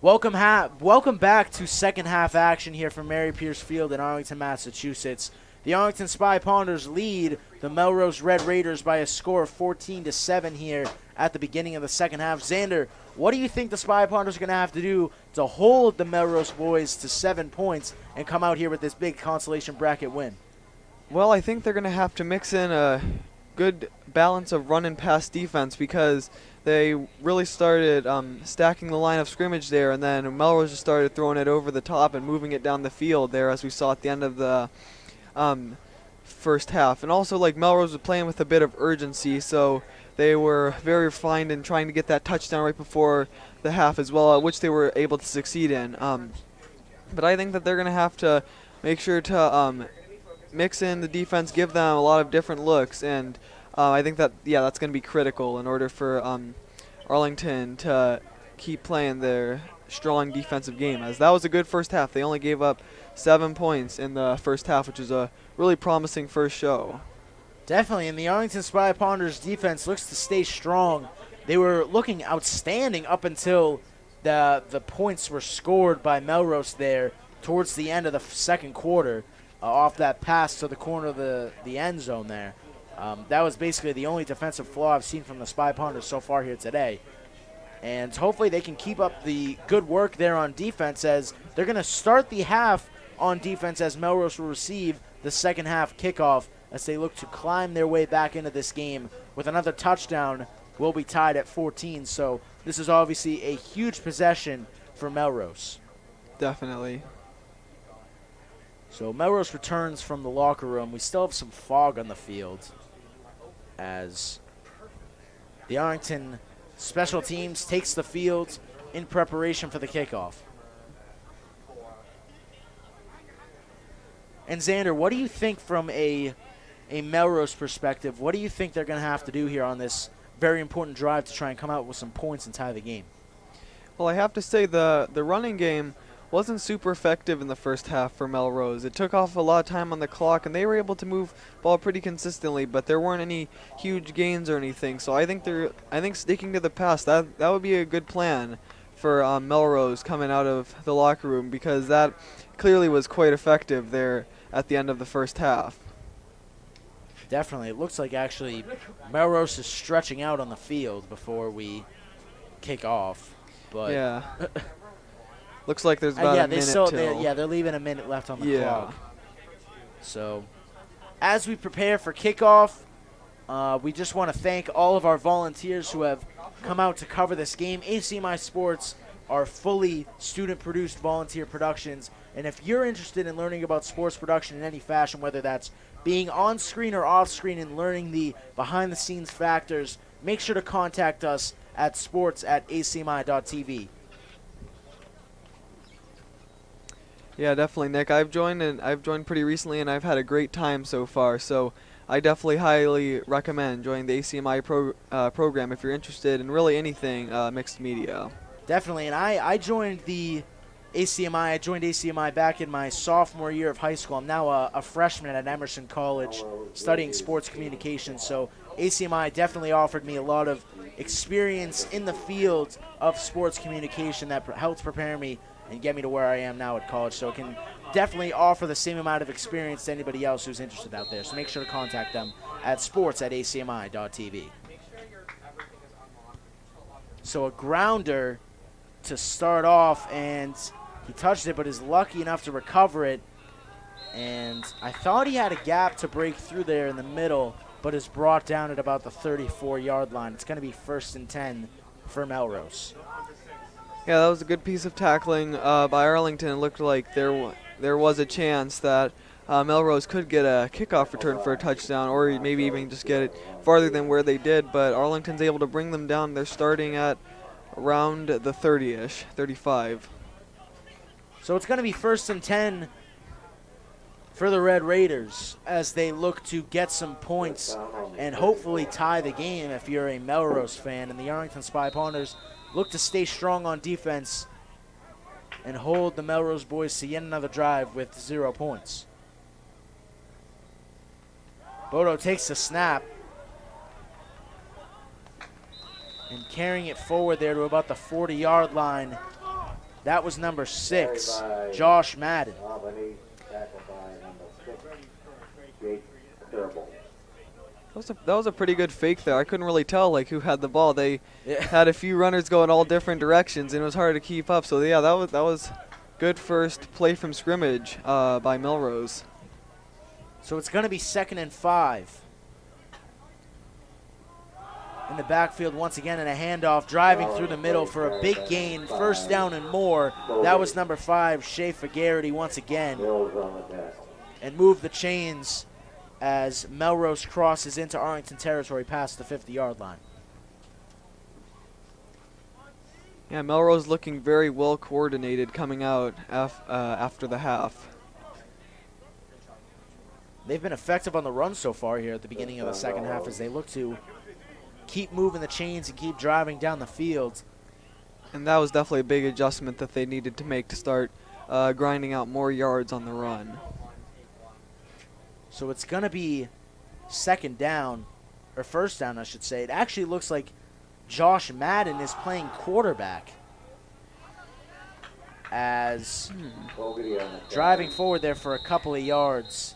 Welcome back to second half action here from Mary Pierce Field in Arlington, Massachusetts. The Arlington Spy Ponders lead the Melrose Red Raiders by a score of 14-7 here at the beginning of the second half. Xander, what do you think the Spy Ponders are going to have to do to hold the Melrose boys to 7 points and come out here with this big consolation bracket win? Well, I think they're going to have to mix in a good balance of run and pass defense because they really started stacking the line of scrimmage there, and then Melrose just started throwing it over the top and moving it down the field there, as we saw at the end of the first half. And also, like, Melrose was playing with a bit of urgency, so they were very refined in trying to get that touchdown right before the half as well, which they were able to succeed in. But I think that they're going to have to make sure to mix in the defense, give them a lot of different looks, and I think that, that's going to be critical in order for Arlington to keep playing their strong defensive game, as that was a good first half. They only gave up 7 points in the first half, which is a really promising first show. Definitely, and the Arlington Spy Ponders defense looks to stay strong. They were looking outstanding up until the points were scored by Melrose there towards the end of the second quarter off that pass to the corner of the end zone there. That was basically the only defensive flaw I've seen from the Spy Ponders so far here today. And hopefully they can keep up the good work there on defense, as they're going to start the half on defense, as Melrose will receive the second half kickoff as they look to climb their way back into this game with another touchdown. Will be tied at 14, so this is obviously a huge possession for Melrose. Definitely. So Melrose returns from the locker room. We still have some fog on the field, as the Arlington special teams takes the field in preparation for the kickoff. And Xander, what do you think from a Melrose perspective? What do you think they're going to have to do here on this very important drive to try and come out with some points and tie the game? Well, I have to say the running game wasn't super effective in the first half for Melrose. It took off a lot of time on the clock, and they were able to move ball pretty consistently, but there weren't any huge gains or anything. So I think sticking to the pass, that would be a good plan for Melrose coming out of the locker room, because that clearly was quite effective there at the end of the first half. Definitely. It looks like actually Melrose is stretching out on the field before we kick off. But yeah. Looks like there's about a minute till. They're leaving a minute left on the clock. So as we prepare for kickoff, we just want to thank all of our volunteers who have come out to cover this game. ACMi Sports are fully student-produced volunteer productions, and if you're interested in learning about sports production in any fashion, whether that's being on-screen or off-screen and learning the behind-the-scenes factors, make sure to contact us at sports@acmi.tv. Yeah, definitely, Nick. I've joined pretty recently, and I've had a great time so far. So I definitely highly recommend joining the ACMi program if you're interested in really anything mixed media. Definitely, and I joined the ACMi. I joined ACMi back in my sophomore year of high school. I'm now a freshman at Emerson College studying sports communication. So ACMi definitely offered me a lot of experience in the field of sports communication that helped prepare me and get me to where I am now at college. So it can definitely offer the same amount of experience to anybody else who's interested out there. So make sure to contact them at sports@acmi.tv. So a grounder to start off, and he touched it but is lucky enough to recover it. And I thought he had a gap to break through there in the middle, but is brought down at about the 34-yard line. It's going to be 1st and 10 for Melrose. Yeah, that was a good piece of tackling by Arlington. It looked like there was a chance that Melrose could get a kickoff return for a touchdown, or maybe even just get it farther than where they did, but Arlington's able to bring them down. They're starting at around the 30-ish, 35. So it's going to be 1st and 10 for the Red Raiders as they look to get some points and hopefully tie the game if you're a Melrose fan. And the Arlington Spy Ponders look to stay strong on defense and hold the Melrose boys to yet another drive with 0 points. Bodo takes the snap and carrying it forward there to about the 40-yard line That was number 6, Josh Madden. Albany, tackled by number 6, Jake Thurble. That was a pretty good fake there. I couldn't really tell like who had the ball. They Yeah. had a few runners going all different directions, and it was hard to keep up. So yeah, that was good first play from scrimmage by Melrose. So it's going to be 2nd and 5. In the backfield once again, and a handoff driving through the middle for a big gain, 1st down and more. That was number 5, Schaefer Garrity once again, Mills on the desk. and move the chains as Melrose crosses into Arlington territory past the 50-yard line. Yeah, Melrose looking very well coordinated coming out after the half. They've been effective on the run so far here at the beginning of the second half as they look to keep moving the chains and keep driving down the field. And that was definitely a big adjustment that they needed to make to start grinding out more yards on the run. So it's going to be 2nd down, or 1st down, I should say. It actually looks like Josh Madden is playing quarterback as Fogarty on the driving forward there for a couple of yards.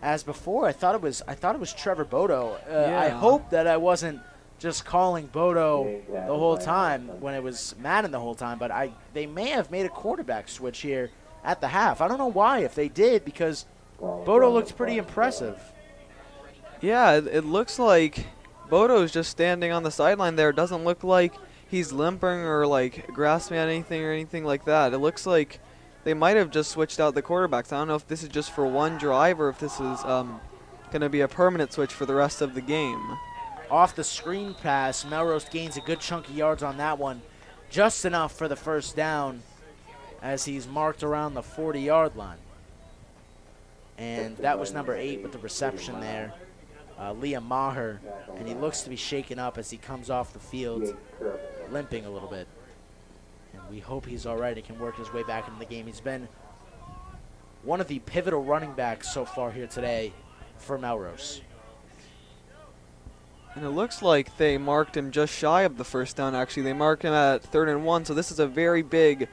As before, I thought it was Trevor Bodo. I Yeah. hope that I wasn't just calling Bodo the whole time when it was Madden the whole time, but they may have made a quarterback switch here at the half. I don't know why, if they did, because Bodo looked pretty impressive. Yeah, it looks like Bodo's just standing on the sideline there. It doesn't look like he's limping or like grasping at anything or anything like that. It looks like they might have just switched out the quarterbacks. I don't know if this is just for one drive or if this is going to be a permanent switch for the rest of the game. Off the screen pass, Melrose gains a good chunk of yards on that one, just enough for the 1st down as he's marked around the 40-yard line. And that was number 8 with the reception there, Liam Maher, and he looks to be shaken up as he comes off the field, limping a little bit. And we hope he's all right and can work his way back into the game. He's been one of the pivotal running backs so far here today for Melrose. And it looks like they marked him just shy of the 1st down, actually. They marked him at 3rd and 1, so this is a very big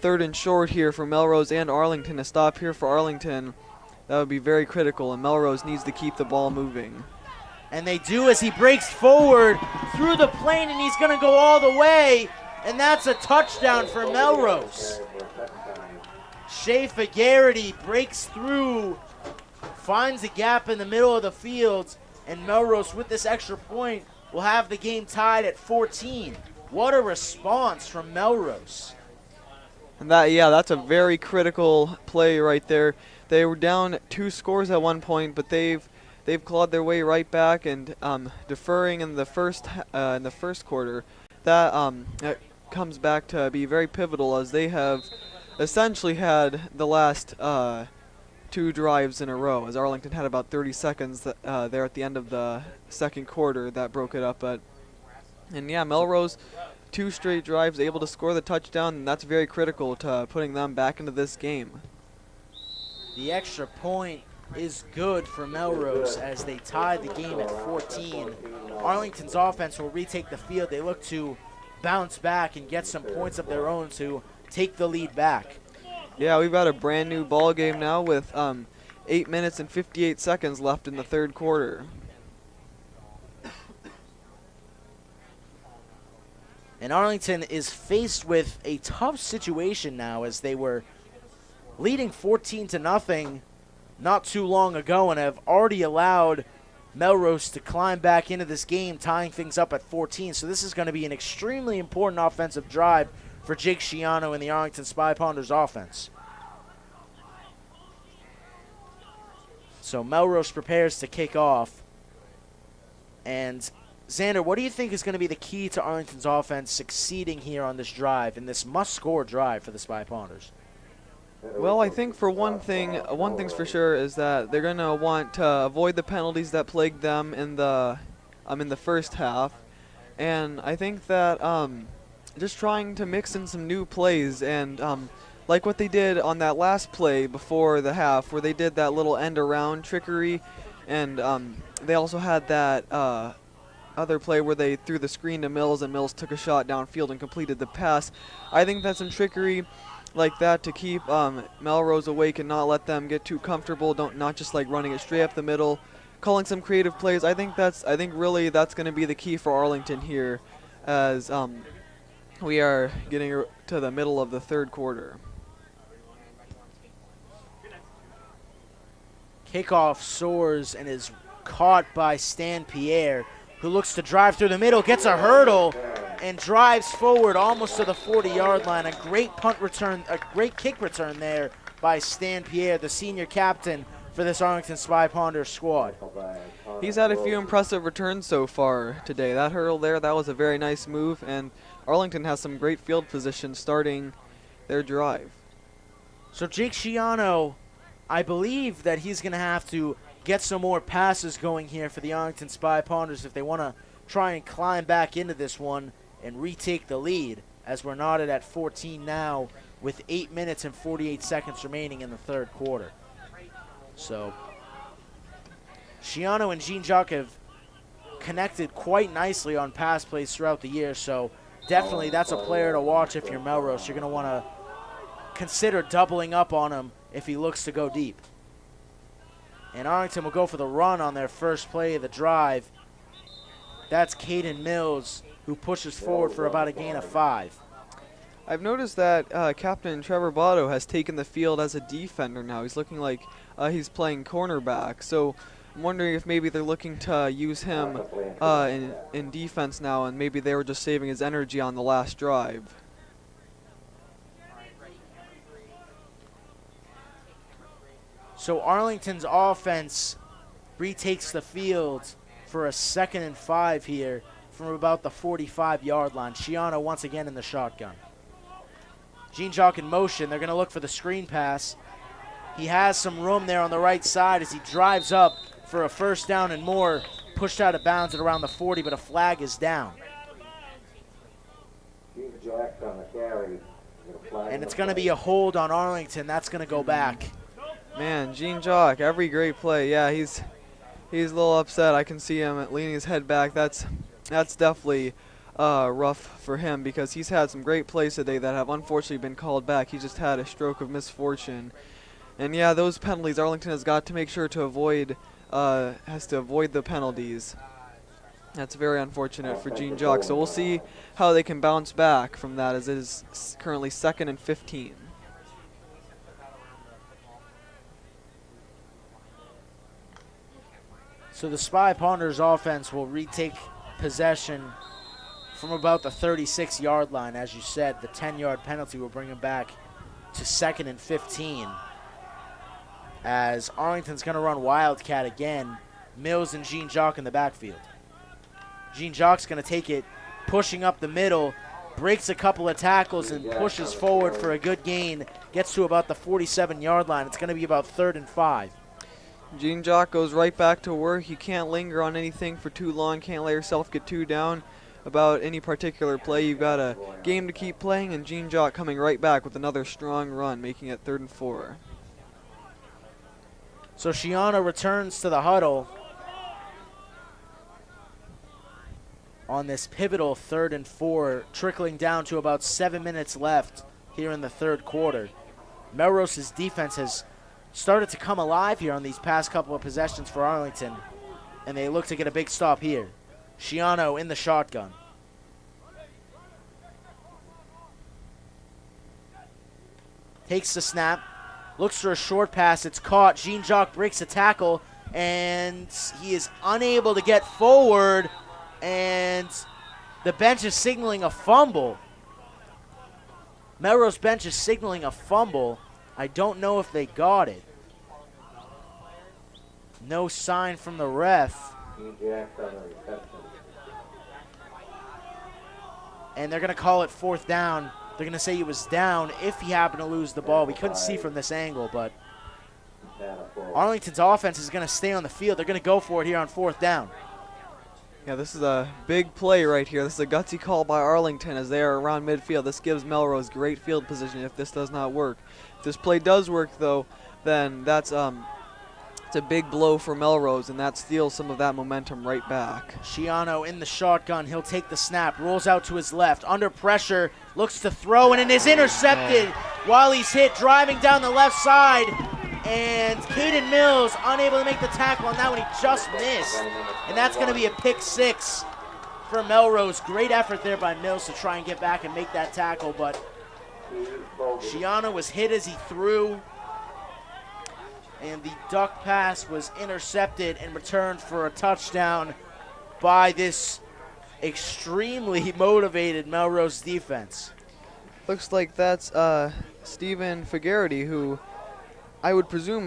3rd and short here for Melrose and Arlington. A stop here for Arlington, that would be very critical, and Melrose needs to keep the ball moving. And they do as he breaks forward through the plane, and he's going to go all the way, and that's a touchdown for Melrose. Schaefer Garrity breaks through, finds a gap in the middle of the field, and Melrose, with this extra point, will have the game tied at 14. What a response from Melrose. And that's a very critical play right there. They were down 2 scores at one point, but they've clawed their way right back and deferring in the first quarter. That comes back to be very pivotal as they have essentially had the last 2 drives in a row, as Arlington had about 30 seconds there at the end of the 2nd quarter that broke it up. And yeah, Melrose, 2 straight drives, able to score the touchdown, and that's very critical to putting them back into this game. The extra point is good for Melrose as they tied the game at 14. Arlington's offense will retake the field. They look to bounce back and get some points of their own to take the lead back. Yeah, we've got a brand new ball game now with 8 minutes and 58 seconds left in the 3rd quarter. And Arlington is faced with a tough situation now as they were leading 14-0 not too long ago and have already allowed Melrose to climb back into this game, tying things up at 14. So this is going to be an extremely important offensive drive for Jake Schiano and the Arlington Spy Ponders offense. So Melrose prepares to kick off. And Xander, what do you think is going to be the key to Arlington's offense succeeding here on this drive, in this must-score drive for the Spy Ponders? Well, I think for one thing's for sure is that they're going to want to avoid the penalties that plagued them in the first half. And I think that just trying to mix in some new plays and like what they did on that last play before the half where they did that little end around trickery, and they also had that other play where they threw the screen to Mills and Mills took a shot downfield and completed the pass. I think that's some trickery like that to keep Melrose awake and not let them get too comfortable. Not just like running it straight up the middle, calling some creative plays. I think really that's going to be the key for Arlington here, as we are getting to the middle of the third quarter. Kickoff soars and is caught by Stan Pierre, who looks to drive through the middle, gets a hurdle, and drives forward almost to the 40-yard line. A great punt return, a great kick return there by Stan Pierre, the senior captain for this Arlington Spy Ponders squad. He's had a few impressive returns so far today. That hurdle there, that was a very nice move, and Arlington has some great field position starting their drive. So Jake Schiano, I believe that he's going to have to get some more passes going here for the Arlington Spy Ponders if they want to try and climb back into this one and retake the lead, as we're knotted at 14 now with 8 minutes and 48 seconds remaining in the third quarter. So Schiano and Jean-Jacques have connected quite nicely on pass plays throughout the year, so definitely that's a player to watch if you're Melrose. You're going to want to consider doubling up on him if he looks to go deep. And Arlington will go for the run on their first play of the drive. That's Caden Mills, who pushes forward for about a gain of 5. I've noticed that Captain Trevor Botto has taken the field as a defender now. He's looking like he's playing cornerback. So I'm wondering if maybe they're looking to use him in defense now, and maybe they were just saving his energy on the last drive. So Arlington's offense retakes the field for a 2nd and 5 here from about the 45-yard line. Schiano once again in the shotgun. Jean-Jacques in motion. They're going to look for the screen pass. He has some room there on the right side as he drives up for a first down and more. Pushed out of bounds at around the 40, but a flag is down. And it's going to be a hold on Arlington. That's going to go back. Man, Jean-Jacques, every great play. Yeah, he's a little upset. I can see him leaning his head back. That's definitely rough for him, because he's had some great plays today that have unfortunately been called back. He just had a stroke of misfortune. And yeah, those penalties, Arlington has got to make sure to avoid the penalties. That's very unfortunate for Jean-Jacques. So we'll see how they can bounce back from that, as it is currently 2nd and 15. So the Spy Ponders offense will retake possession from about the 36-yard line. As you said, the 10-yard penalty will bring them back to 2nd and 15. As Arlington's going to run Wildcat again. Mills and Jean-Jacques in the backfield. Jean-Jacques going to take it, pushing up the middle, breaks a couple of tackles and pushes forward for a good gain. Gets to about the 47-yard line. It's going to be about 3rd and 5. Jean-Jacques goes right back to work. You can't linger on anything for too long. Can't let yourself get too down about any particular play. You've got a game to keep playing, and Jean-Jacques coming right back with another strong run, making it 3rd and 4. So Schiano returns to the huddle on this pivotal 3rd and 4, trickling down to about 7 minutes left here in the third quarter. Melrose's defense has started to come alive here on these past couple of possessions for Arlington, and they look to get a big stop here. Schiano in the shotgun. Takes the snap, looks for a short pass, it's caught. Jean-Jacques breaks a tackle, and he is unable to get forward, and the bench is signaling a fumble. Melrose bench is signaling a fumble. I don't know if they got it. No sign from the ref. And they're going to call it 4th down. They're going to say he was down if he happened to lose the ball. We couldn't see from this angle, but Arlington's offense is going to stay on the field. They're going to go for it here on 4th down. Yeah, this is a big play right here. This is a gutsy call by Arlington as they are around midfield. This gives Melrose great field position if this does not work. If this play does work, though, then that's It's a big blow for Melrose, and that steals some of that momentum right back. Shiano in the shotgun. He'll take the snap, rolls out to his left, under pressure, looks to throw, and it is intercepted while he's hit, driving down the left side. And Caden Mills unable to make the tackle on that one. He just missed. And that's going to be a pick 6 for Melrose. Great effort there by Mills to try and get back and make that tackle, but Shiano was hit as he threw. And the duck pass was intercepted and returned for a touchdown by this extremely motivated Melrose defense. Looks like that's Stephen Fagarity, who I would presume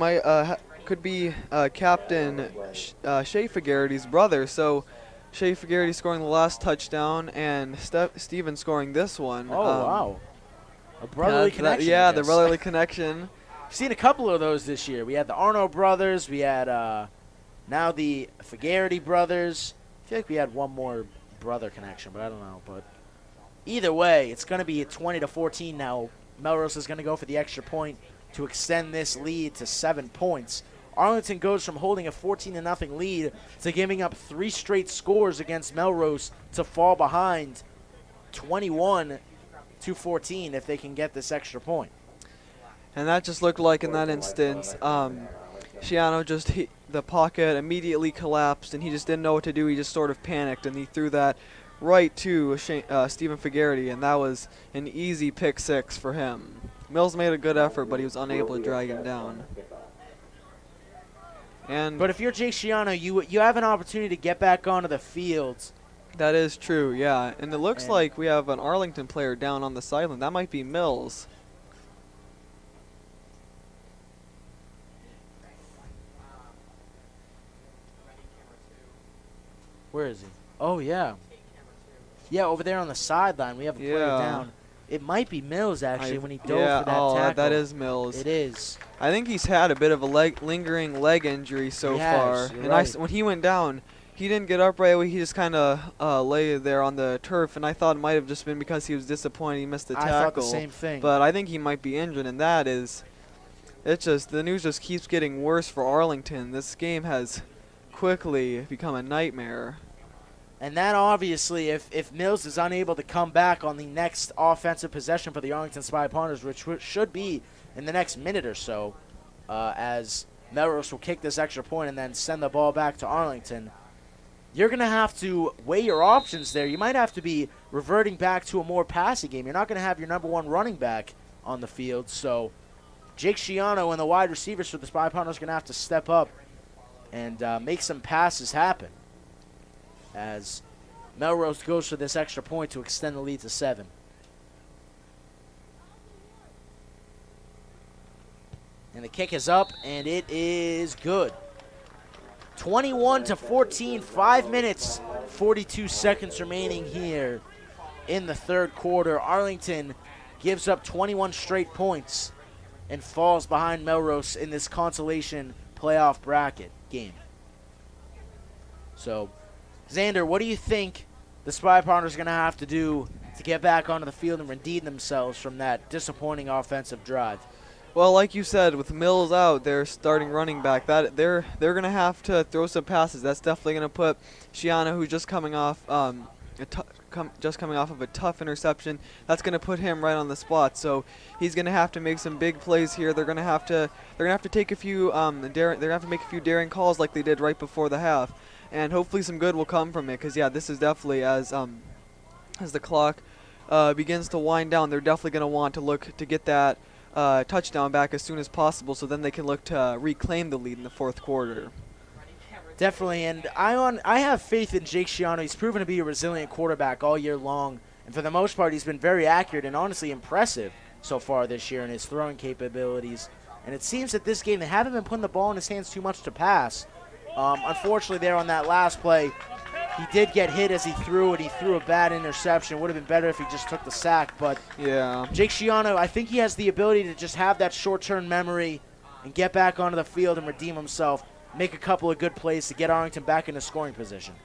could be Captain Shea Fagarity's brother. So Shea Fagarity scoring the last touchdown and Stephen scoring this one. Oh, wow. A brotherly connection. Yeah, the brotherly connection. We've seen a couple of those this year. We had the Arno brothers. We had now the Fagarity brothers. I feel like we had one more brother connection, but I don't know. But either way, it's going to be 20-14 now. Melrose is going to go for the extra point to extend this lead to 7 points. Arlington goes from holding a 14-0 lead to giving up 3 straight scores against Melrose to fall behind 21-14 if they can get this extra point. And that just looked like in that instance, Shiano just hit the pocket, immediately collapsed, and he just didn't know what to do. He just sort of panicked, and he threw that right to Stephen Fagarity, and that was an easy pick 6 for him. Mills made a good effort, but he was unable to drag him down. But if you're Jake Shiano, you have an opportunity to get back onto the field. That is true, yeah. And it looks like we have an Arlington player down on the sideline. That might be Mills. Where is he? Oh, yeah. Yeah, over there on the sideline. We have a player down. It might be Mills, actually, when he dove for that tackle. That is Mills. It is. I think he's had a bit of a lingering leg injury so far. And right. when he went down, he didn't get up right away. He just kind of lay there on the turf, and I thought it might have just been because he was disappointed he missed the tackle. I thought the same thing. But I think he might be injured, and that is, the news just keeps getting worse for Arlington. This game has quickly become a nightmare. And that obviously, if Mills is unable to come back on the next offensive possession for the Arlington Spy Pounders, which should be in the next minute or so, as Melrose will kick this extra point and then send the ball back to Arlington, you're going to have to weigh your options there. You might have to be reverting back to a more passing game. You're not going to have your number 1 running back on the field. So Jake Shiano and the wide receivers for the Spy Pounders are going to have to step up and make some passes happen, as Melrose goes for this extra point to extend the lead to 7. And the kick is up, and it is good. 21-14, 5 minutes, 42 seconds remaining here in the third quarter. Arlington gives up 21 straight points and falls behind Melrose in this consolation playoff bracket game. So, Xander, what do you think the Spy Pounders are going to have to do to get back onto the field and redeem themselves from that disappointing offensive drive? Well, like you said, with Mills out, their starting running back, that they're going to have to throw some passes. That's definitely going to put Shiano, who's just coming off of a tough interception, that's going to put him right on the spot. So he's going to have to make some big plays here. They're going to have to take a few they're going to have to make a few daring calls like they did right before the half. And hopefully some good will come from it, because this is definitely, as the clock begins to wind down, they're definitely going to want to look to get that touchdown back as soon as possible, so then they can look to reclaim the lead in the fourth quarter. Definitely, and I have faith in Jake Shiano. He's proven to be a resilient quarterback all year long, and for the most part, he's been very accurate and honestly impressive so far this year in his throwing capabilities. And it seems that this game, they haven't been putting the ball in his hands too much to pass. Unfortunately, there on that last play, he did get hit as he threw it. He threw a bad interception. Would have been better if he just took the sack. But yeah, Jake Shiano, I think he has the ability to just have that short-term memory and get back onto the field and redeem himself, make a couple of good plays to get Arlington back into scoring position.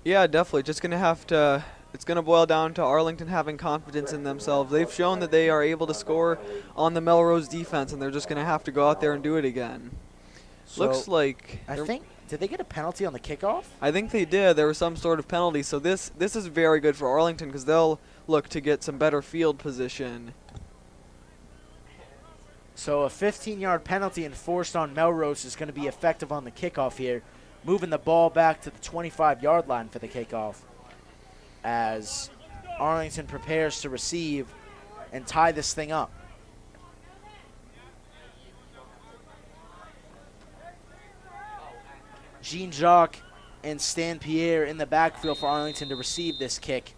Yeah, definitely. Just going to have to – it's going to boil down to Arlington having confidence in themselves. They've shown that they are able to score on the Melrose defense, and they're just going to have to go out there and do it again. So Looks like I think, did they get a penalty on the kickoff? I think they did. There was some sort of penalty. So this is very good for Arlington because they'll look to get some better field position. So a 15-yard penalty enforced on Melrose is going to be effective on the kickoff here, moving the ball back to the 25-yard line for the kickoff as Arlington prepares to receive and tie this thing up. Jean-Jacques and Stan Pierre in the backfield for Arlington to receive this kick.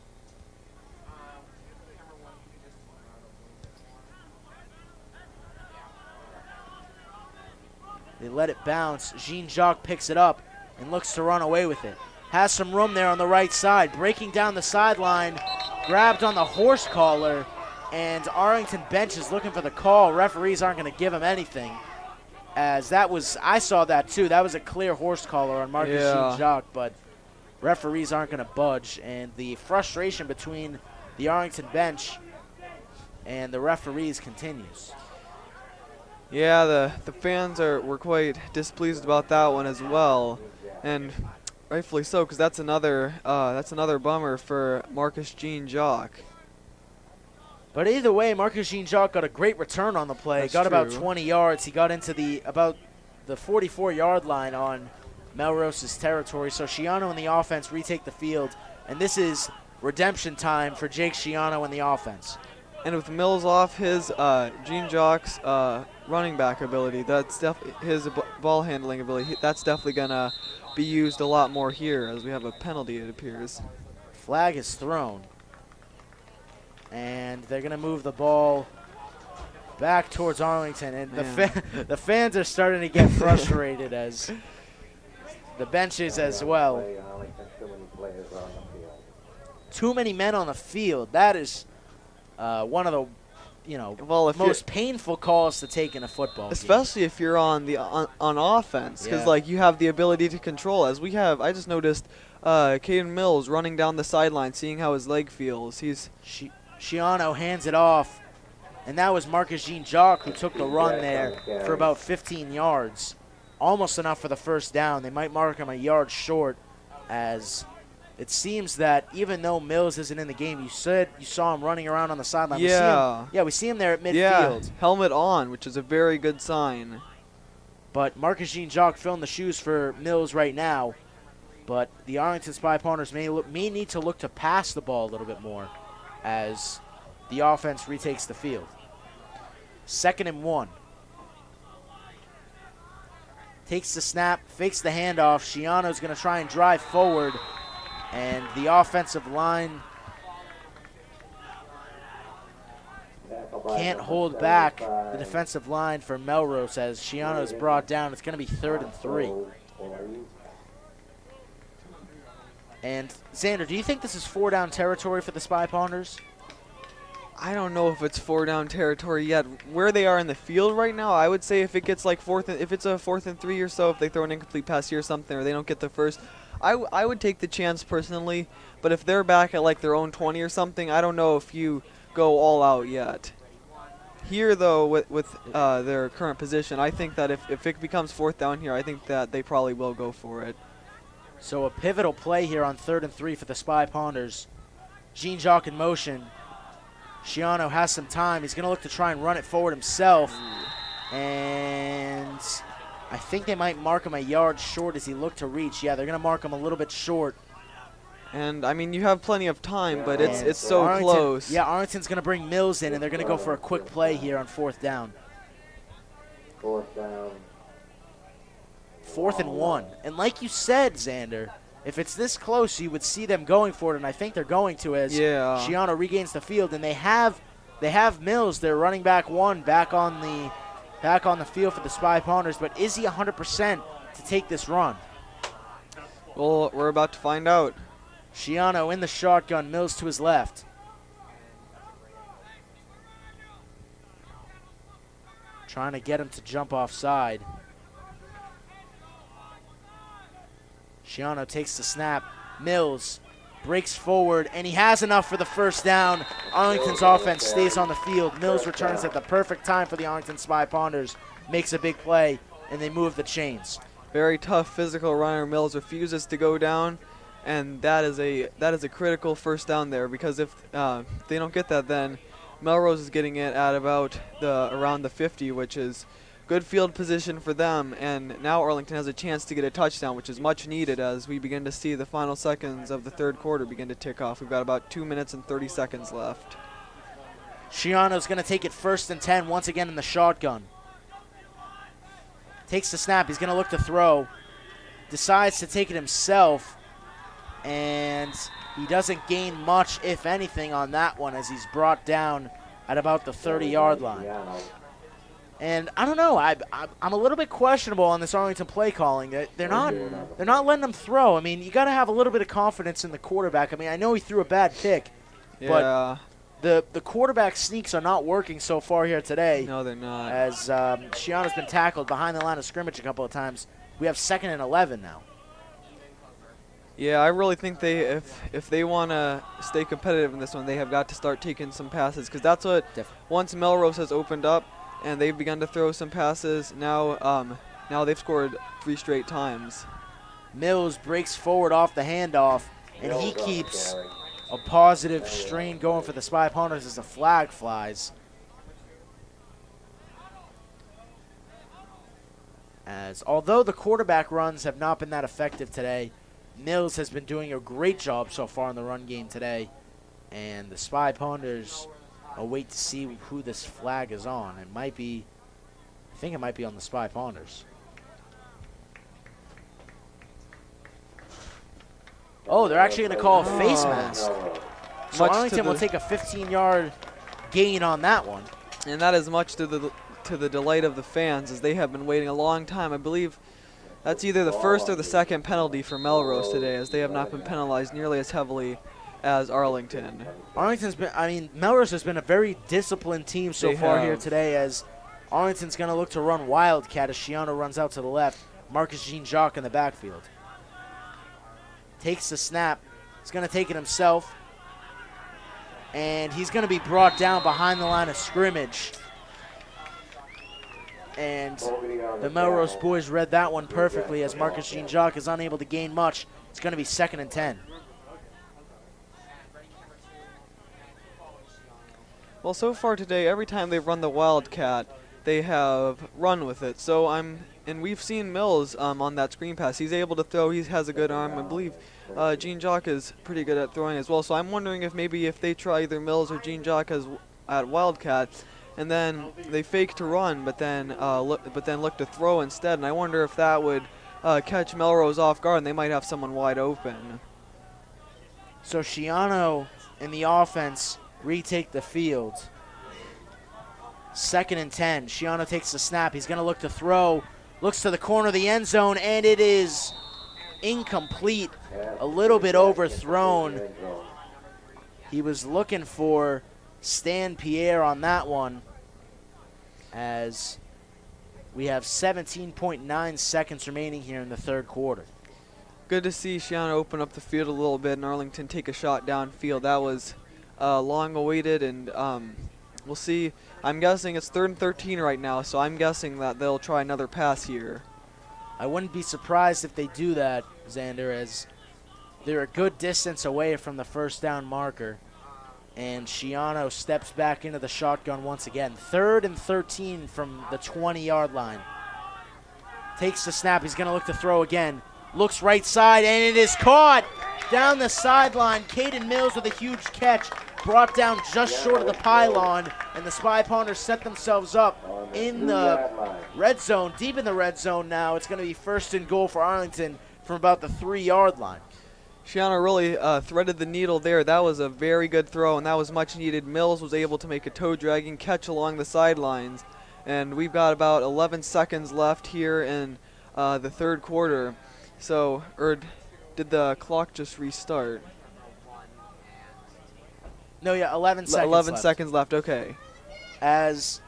They let it bounce. Jean-Jacques picks it up and looks to run away with it. Has some room there on the right side. Breaking down the sideline. Grabbed on the horse collar. And Arlington bench is looking for the call. Referees aren't going to give him anything. As that was, I saw that too. That was a clear horse collar on Marcus Jean-Jacques. But referees aren't going to budge. And the frustration between the Arlington bench and the referees continues. Yeah, the fans were quite displeased about that one as well, and rightfully so, because that's another bummer for Marcus Jean-Jacques. But either way, Marcus Jean-Jacques got a great return on the play. That's got about true. 20 yards. He got into about the 44-yard line on Melrose's territory. So Schiano and the offense retake the field, and this is redemption time for Jake Schiano and the offense. And with Mills off his Jean-Jacques' running back ability, that's his ball handling ability. That's definitely gonna be used a lot more here as we have a penalty, it appears. Flag is thrown, and they're gonna move the ball back towards Arlington, and the fans are starting to get frustrated as the benches as well. Too many men on the field. That is one of the most painful calls to take in a football game. Especially if you're on offense, because like you have the ability to control. As we have, I just noticed Caden Mills running down the sideline, seeing how his leg feels. Schiano hands it off, and that was Marcus Jean-Jacques who took the run there for about 15 yards, almost enough for the first down. They might mark him a yard short, as it seems that even though Mills isn't in the game, you saw him running around on the sideline. Yeah. We see him there at midfield. Yeah, helmet on, which is a very good sign. But Marcus Jean-Jacques filling the shoes for Mills right now. But the Arlington Spy Pawners may need to look to pass the ball a little bit more as the offense retakes the field. 2nd and 1. Takes the snap, fakes the handoff. Schiano's going to try and drive forward. And the offensive line can't hold back the defensive line for Melrose as Schiano's brought down. It's going to be 3rd and 3. And Xander, do you think this is 4-down territory for the Spy Pawners? I don't know if it's 4-down territory yet. Where they are in the field right now, I would say if it gets like if it's a 4th and 3 or so, if they throw an incomplete pass here or something, or they don't get the first, I would take the chance personally. But if they're back at like their own 20 or something, I don't know if you go all out yet. Here though, with their current position, I think that if it becomes 4th down here, I think that they probably will go for it. So a pivotal play here on 3rd and 3 for the Spy Pawners. Jean-Jacques in motion. Schiano has some time. He's going to look to try and run it forward himself. And I think they might mark him a yard short as he looked to reach. Yeah, they're going to mark him a little bit short. And, I mean, you have plenty of time, but it's so close. Yeah, Arlington's going to bring Mills in, and they're going to go for a quick play here on 4th down. 4th down. 4th and 1. And like you said, Xander, if it's this close, you would see them going for it, and I think they're going to as Schiano regains the field. And they have Mills, their running back 1, back on the field for the Spy Pawners. But is he 100% to take this run? Well, we're about to find out. Schiano in the shotgun, Mills to his left. Trying to get him to jump offside. Schiano takes the snap. Mills breaks forward, and he has enough for the first down. Arlington's offense stays on the field. Mills returns at the perfect time for the Arlington Spy Pawners. Makes a big play and they move the chains. Very tough physical runner. Mills refuses to go down, and that is a critical first down there, because if they don't get that, then Melrose is getting it at about around the 50, which is good field position for them, and now Arlington has a chance to get a touchdown, which is much needed as we begin to see the final seconds of the third quarter begin to tick off. We've got about 2 minutes and 30 seconds left. Schiano's going to take it 1st and 10 once again in the shotgun. Takes the snap. He's going to look to throw. Decides to take it himself, and he doesn't gain much, if anything, on that one as he's brought down at about the 30-yard line. And I don't know. I'm a little bit questionable on this Arlington play calling. They're not letting him throw. I mean, you got to have a little bit of confidence in the quarterback. I mean, I know he threw a bad pick, but the quarterback sneaks are not working so far here today. No, they're not. As Schiano's been tackled behind the line of scrimmage a couple of times. We have 2nd and 11 now. Yeah, I really think if they want to stay competitive in this one, they have got to start taking some passes, because that's what once Melrose has opened up and they've begun to throw some passes. Now they've scored 3 straight times. Mills breaks forward off the handoff, and he keeps a positive strain going for the Spy Ponders as the flag flies. As although the quarterback runs have not been that effective today, Mills has been doing a great job so far in the run game today, and the Spy Ponders await to see who this flag is on. It might be, I think it might be on the Spy Ponders. Oh, they're actually going to call a face mask. So Arlington will take a 15-yard gain on that one. And that is much to the delight of the fans, as they have been waiting a long time. I believe that's either the first or the second penalty for Melrose today, as they have not been penalized nearly as heavily as Arlington. Melrose has been a very disciplined team so far here today, as Arlington's going to look to run wildcat as Schiano runs out to the left. Marcus Jean-Jacques in the backfield. Takes the snap. He's going to take it himself. And he's going to be brought down behind the line of scrimmage. And the Melrose boys read that one perfectly, as Marcus Jean-Jacques is unable to gain much. It's going to be 2nd and 10. Well, so far today, every time they've run the Wildcat, they have run with it. So and we've seen Mills on that screen pass. He's able to throw. He has a good arm. I believe Jean-Jacques is pretty good at throwing as well. So I'm wondering if maybe if they try either Mills or Jean-Jacques at Wildcat, and then they fake to run, but then look to throw instead. And I wonder if that would catch Melrose off guard, and they might have someone wide open. So Schiano in the offense retake the field. 2nd and 10. Schiano takes the snap. He's going to look to throw. Looks to the corner of the end zone, and it is incomplete. A little bit overthrown. He was looking for Stan Pierre on that one, as we have 17.9 seconds remaining here in the third quarter. Good to see Schiano open up the field a little bit and Arlington take a shot downfield. That was long awaited, and we'll see. I'm guessing it's 3rd and 13 right now, so I'm guessing that they'll try another pass here. I wouldn't be surprised if they do that, Xander, as they're a good distance away from the first down marker. And Schiano steps back into the shotgun once again. 3rd and 13 from the 20-yard line. Takes the snap. He's going to look to throw again. Looks right side, and it is caught down the sideline. Caden Mills with a huge catch. Brought down just short of the pylon, and the Spy Ponders set themselves up in the red zone, deep in the red zone now. It's going to be 1st and goal for Arlington from about the 3-yard line. Schiano really threaded the needle there. That was a very good throw, and that was much needed. Mills was able to make a toe-dragging catch along the sidelines, and we've got about 11 seconds left here in the third quarter. So, did the clock just restart? No, yeah, 11 seconds 11 left. seconds left, okay. As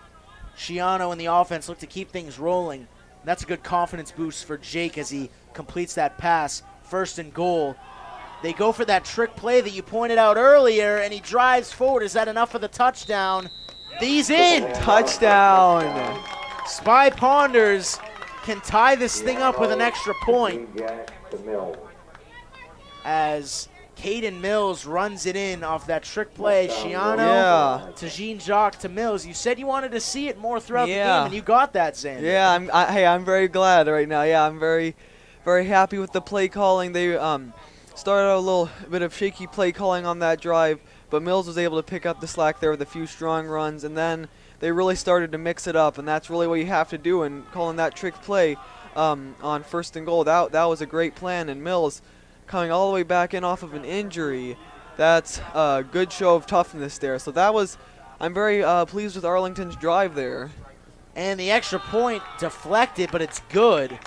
Schiano and the offense look to keep things rolling. That's a good confidence boost for Jake as he completes that pass. 1st and goal. They go for that trick play that you pointed out earlier, and he drives forward. Is that enough for the touchdown? He's in! Touchdown! Spy Ponders can tie this thing up with an extra point Jack to Mills. as Caden Mills runs it in off that trick play. Shiano Yeah. to Jean-Jacques to Mills. You said you wanted to see it more throughout the Yeah. game, and you got that, Xander. Yeah, hey, I'm very glad right now. Yeah, I'm very happy with the play calling. They started out a little bit of shaky play calling on that drive, but Mills was able to pick up the slack there with a few strong runs, and then they really started to mix it up, and that's really what you have to do in calling that trick play on 1st and goal. That was a great plan, and Mills coming all the way back in off of an injury. That's a good show of toughness there. So I'm very pleased with Arlington's drive there. And the extra point deflected, but it's good.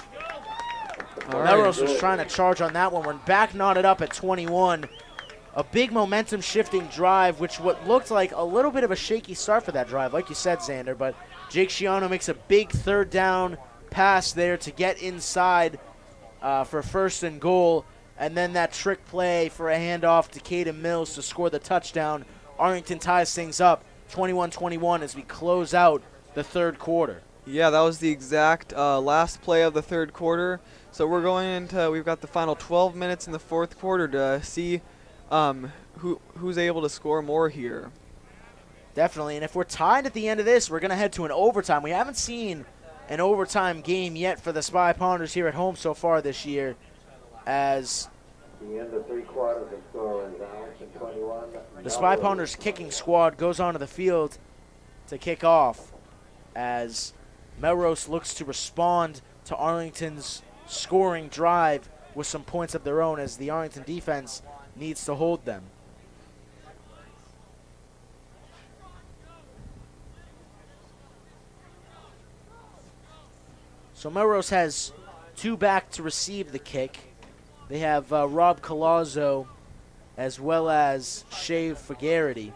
All Melrose right. was trying to charge on that one. We're back knotted up at 21. A big momentum shifting drive, which what looked like a little bit of a shaky start for that drive, like you said, Xander. But Jake Shiano makes a big 3rd down pass there to get inside for 1st and goal. And then that trick play for a handoff to Caden Mills to score the touchdown. Arlington ties things up 21-21 as we close out the 3rd quarter. Yeah, that was the exact last play of the 3rd quarter. So we're going into, we've got the final 12 minutes in the 4th quarter to see who's able to score more here. Definitely, and if we're tied at the end of this, we're going to head to an overtime. We haven't seen an overtime game yet for the Spy Pounders here at home so far this year, as The end of 3 quarters, the score is Arlington 21. the Spy Pounders kicking squad goes onto the field to kick off, as Melrose looks to respond to Arlington's scoring drive with some points of their own, as the Arlington defense needs to hold them. So Melrose has 2 back to receive the kick. They have Rob Colazzo as well as Shea Fagarity.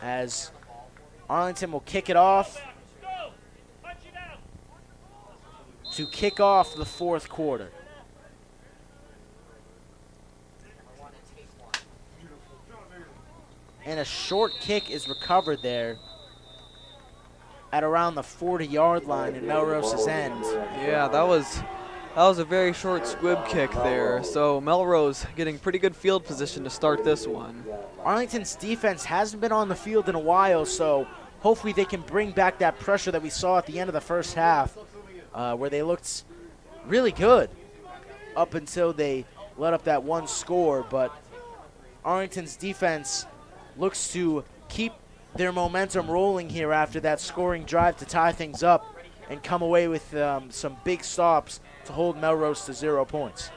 As Arlington will kick it off to kick off the 4th quarter. And a short kick is recovered there at around the 40-yard line in Melrose's end. Yeah, that was a very short squib kick there. So Melrose getting pretty good field position to start this one. Arlington's defense hasn't been on the field in a while, so hopefully they can bring back that pressure that we saw at the end of the first half, where they looked really good up until they let up that one score. But Arlington's defense looks to keep their momentum rolling here after that scoring drive to tie things up and come away with some big stops to hold Melrose to 0 points.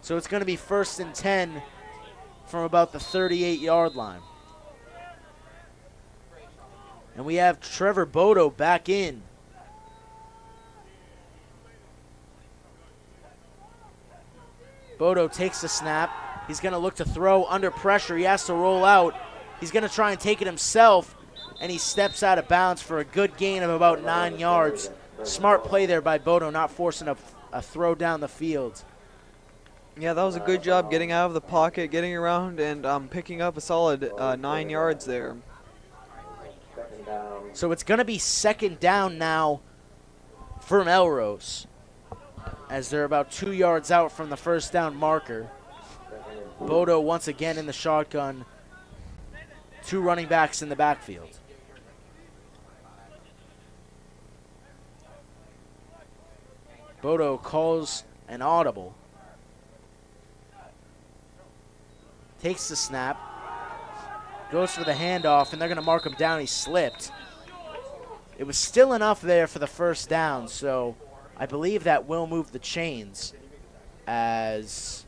So it's going to be 1st and 10 from about the 38-yard line. And we have Trevor Bodo back in. Bodo takes the snap. He's going to look to throw under pressure. He has to roll out. He's going to try and take it himself, and he steps out of bounds for a good gain of about 9 yards. Smart play there by Bodo, not forcing a throw down the field. Yeah, that was a good job getting out of the pocket, getting around, and picking up a solid 9 yards there. So it's going to be 2nd down now for Melrose, as they're about 2 yards out from the 1st down marker. Bodo once again in the shotgun. 2 running backs in the backfield. Bodo calls an audible. Takes the snap. Goes for the handoff, and they're going to mark him down. He slipped. It was still enough there for the 1st down, so I believe that will move the chains. As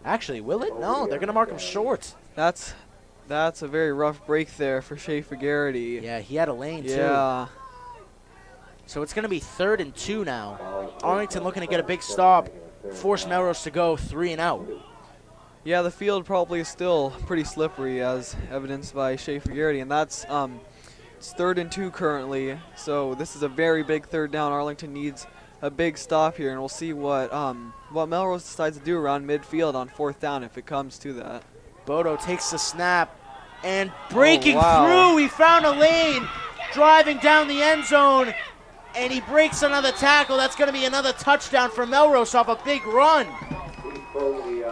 actually, will it? No, they're going to mark him short. That's a very rough break there for Shea Fagarity. Yeah, he had a lane too. Yeah. So it's going to be 3rd and 2 now. Arlington looking to get a big stop, force Melrose to go 3 and out. Yeah, the field probably is still pretty slippery, as evidenced by Shea Fagarity, and that's it's 3rd and 2 currently. So this is a very big 3rd down. Arlington needs a big stop here, and we'll see what Melrose decides to do around midfield on 4th down if it comes to that. Bodo takes the snap and breaking wow. through. He found a lane driving down the end zone, and he breaks another tackle. That's going to be another touchdown for Melrose off a big run.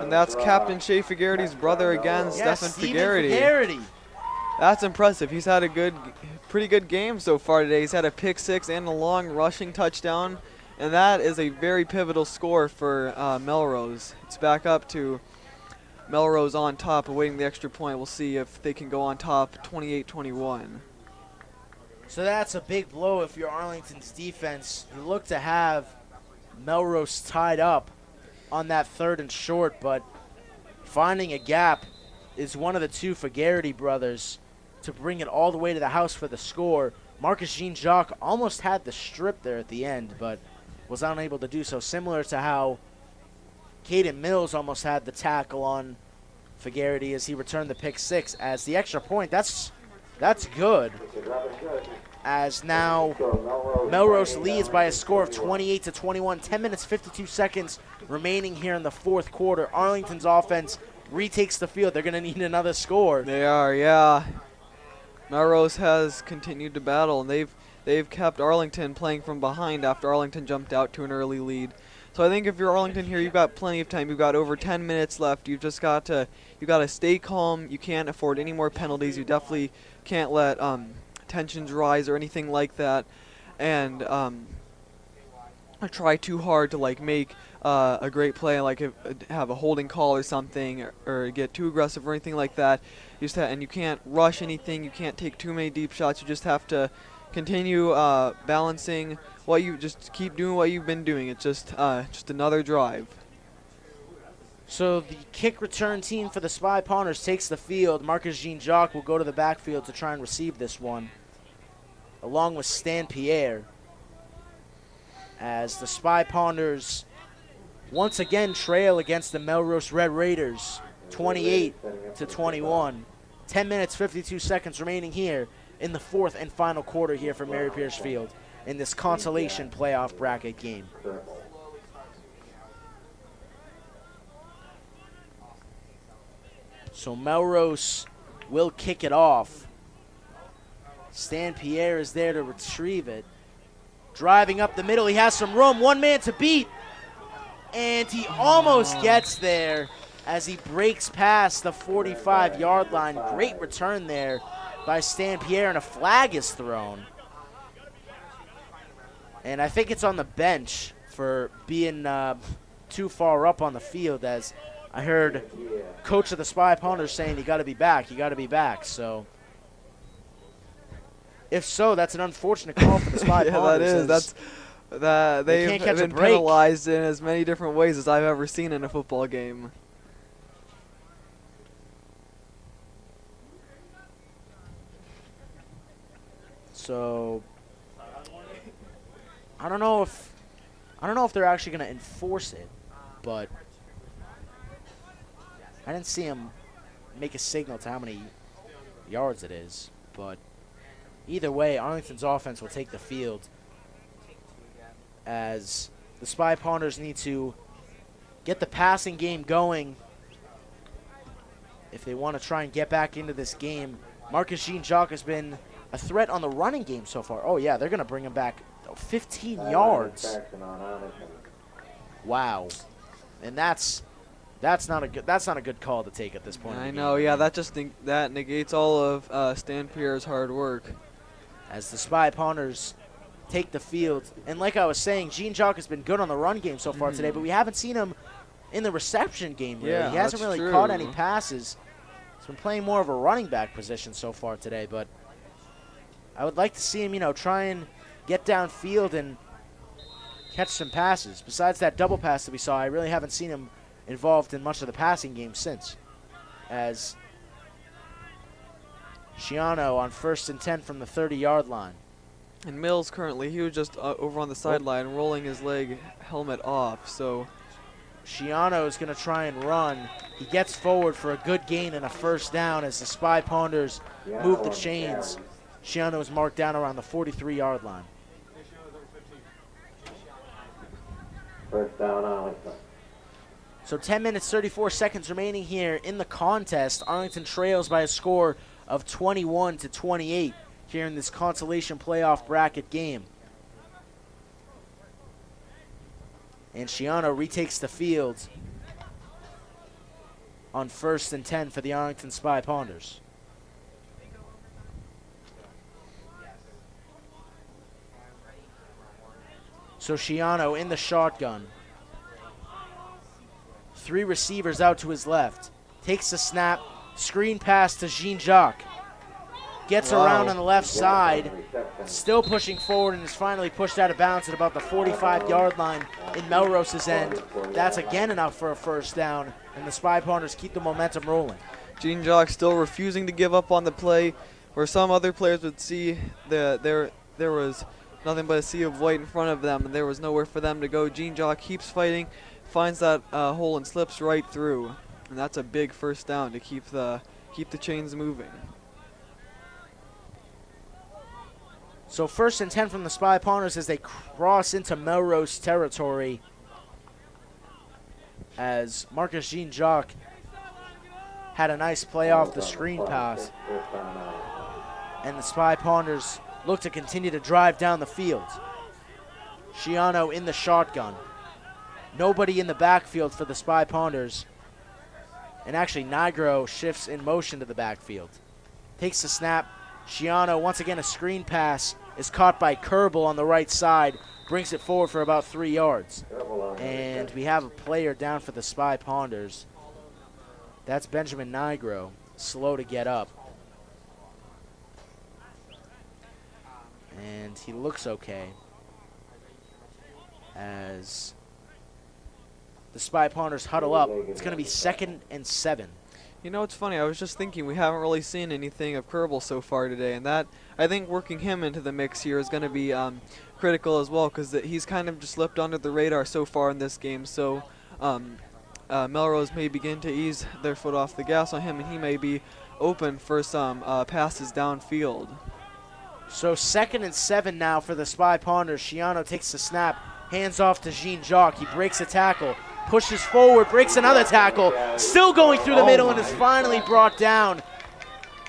And that's Captain Shea Figuerity's brother again, Yes, Stephen Stephen Figuerity. Figuerity. That's impressive. He's had a pretty good game so far today. He's had a pick six and a long rushing touchdown, and that is a very pivotal score for Melrose. It's back up to Melrose on top, awaiting the extra point. We'll see if they can go on top 28-21. So that's a big blow if you're Arlington's defense. You look to have Melrose tied up on that 3rd and short, but finding a gap is one of the two Figuerity brothers to bring it all the way to the house for the score. Marcus Jean-Jacques almost had the strip there at the end, but was unable to do so, similar to how Caden Mills almost had the tackle on Figuerity as he returned the pick six. As the extra point, that's good, as now Melrose leads by a score of 28-21. 10 minutes, 52 seconds remaining here in the 4th quarter. Arlington's offense retakes the field. They're going to need another score. They are, yeah. Melrose has continued to battle, and they've kept Arlington playing from behind after Arlington jumped out to an early lead. So I think if you're Arlington here, you've got plenty of time. You've got over 10 minutes left. You've just got to stay calm. You can't afford any more penalties. You definitely can't let tensions rise or anything like that, and try too hard to make a great play, like have a holding call or something, or get too aggressive or anything like that. And you can't rush anything. You can't take too many deep shots. You just have to continue balancing what you just keep doing what you've been doing. It's just another drive. So the kick return team for the Spy Pawners takes the field. Marcus Jean-Jacques will go to the backfield to try and receive this one, along with Stan Pierre, as the Spy Pawners once again trail against the Melrose Red Raiders, 28-21. 10 minutes, 52 seconds remaining here in the 4th and final quarter here for Mary Pierce Field in this consolation playoff bracket game. So Melrose will kick it off. Stan Pierre is there to retrieve it. Driving up the middle, he has some room, one man to beat. And he almost gets there as he breaks past the 45-yard line. Great return there by Stan Pierre, and a flag is thrown. And I think it's on the bench for being too far up on the field, as I heard coach of the Spy Pawners saying, you got to be back, you got to be back. So if so, that's an unfortunate call for the Spy Yeah, Pawners. that is. They've can't catch a been break. penalized in as many different ways as I've ever seen in a football game. So I don't know if they're actually going to enforce it, but I didn't see him make a signal to how many yards it is. But either way, Arlington's offense will take the field, as the Spy Pawners need to get the passing game going if they want to try and get back into this game. Marcus Jean-Jacques has been a threat on the running game so far. Oh yeah, they're going to bring him back 15 yards. Wow. And that's not a good call to take at this point. I know, yeah, that negates all of Stan Pierre's hard work. As the Spy Pawners take the field. And like I was saying, Jean-Jacques has been good on the run game so far today, but we haven't seen him in the reception game, really. Yeah, He hasn't that's really true. caught any passes. He's been playing more of a running back position so far today, but I would like to see him, try and get downfield and catch some passes. Besides that double pass that we saw, I really haven't seen him involved in much of the passing game since. As Shiano on 1st and 10 from the 30-yard line. And Mills currently, he was just over on the sideline rolling his leg helmet off, so Shiano is going to try and run. He gets forward for a good gain and a first down as the Spy Pawners move the chains. Shiano is marked down around the 43-yard line. First down, Arlington. So 10 minutes, 34 seconds remaining here in the contest. Arlington trails by a score of 21-28. here in this consolation playoff bracket game. And Shiano retakes the field on 1st and 10 for the Arlington Spy Ponders. So Shiano in the shotgun. 3 receivers out to his left. Takes the snap. Screen pass to Jean-Jacques. Gets around on the left side. Still pushing forward and is finally pushed out of bounds at about the 45-yard line in Melrose's end. That's again enough for a first down, and the Spy Ponders keep the momentum rolling. Jean-Jacques still refusing to give up on the play, where some other players would see there was nothing but a sea of white in front of them, and there was nowhere for them to go. Jean-Jacques keeps fighting, finds that hole and slips right through, and that's a big first down to keep the chains moving. So 1st and 10 from the Spy Ponders as they cross into Melrose territory, as Marcus Jean-Jacques had a nice play off the screen pass, and the Spy Ponders look to continue to drive down the field. Shiano in the shotgun. Nobody in the backfield for the Spy Ponders. And actually Nigro shifts in motion to the backfield. Takes the snap. Shiano, once again a screen pass, is caught by Kerbal on the right side. Brings it forward for about 3 yards. And we have a player down for the Spy Ponders. That's Benjamin Nigro, slow to get up. And he looks okay as the Spy Ponders huddle up. It's going to be 2nd and 7. You know, it's funny, I was just thinking we haven't really seen anything of Kerbal so far today, and that, I think working him into the mix here is going to be critical as well, because he's kind of just slipped under the radar so far in this game, so Melrose may begin to ease their foot off the gas on him, and he may be open for some passes downfield. So 2nd and 7 now for the Spy Ponders. Shiano takes the snap, hands off to Jean-Jacques. He breaks a tackle, pushes forward, breaks another tackle, still going through the middle and is finally brought down.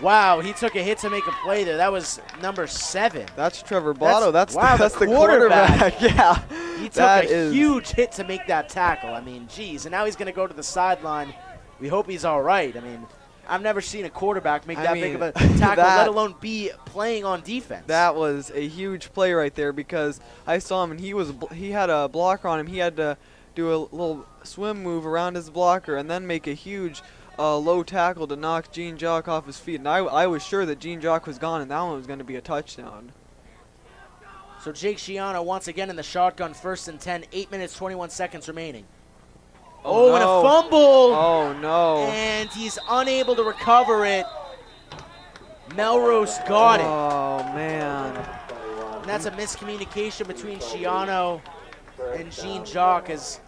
Wow, he took a hit to make a play there. That was number 7. That's Trevor Botto. That's the quarterback. Yeah. He took a huge hit to make that tackle. I mean, geez. And now he's going to go to the sideline. We hope he's all right. I mean, I've never seen a quarterback make that big of a tackle, let alone be playing on defense. That was a huge play right there, because I saw him and he had a blocker on him. He had to do a little swim move around his blocker and then make a huge low tackle to knock Jean-Jacques off his feet. And I was sure that Jean-Jacques was gone and that one was going to be a touchdown. So Jake Shiano once again in the shotgun, 1st and 10, 8 minutes, 21 seconds remaining. Oh, and a fumble. Oh, no. And he's unable to recover it. Melrose got it. Oh, man. And that's a miscommunication between Shiano and Jean-Jacques. As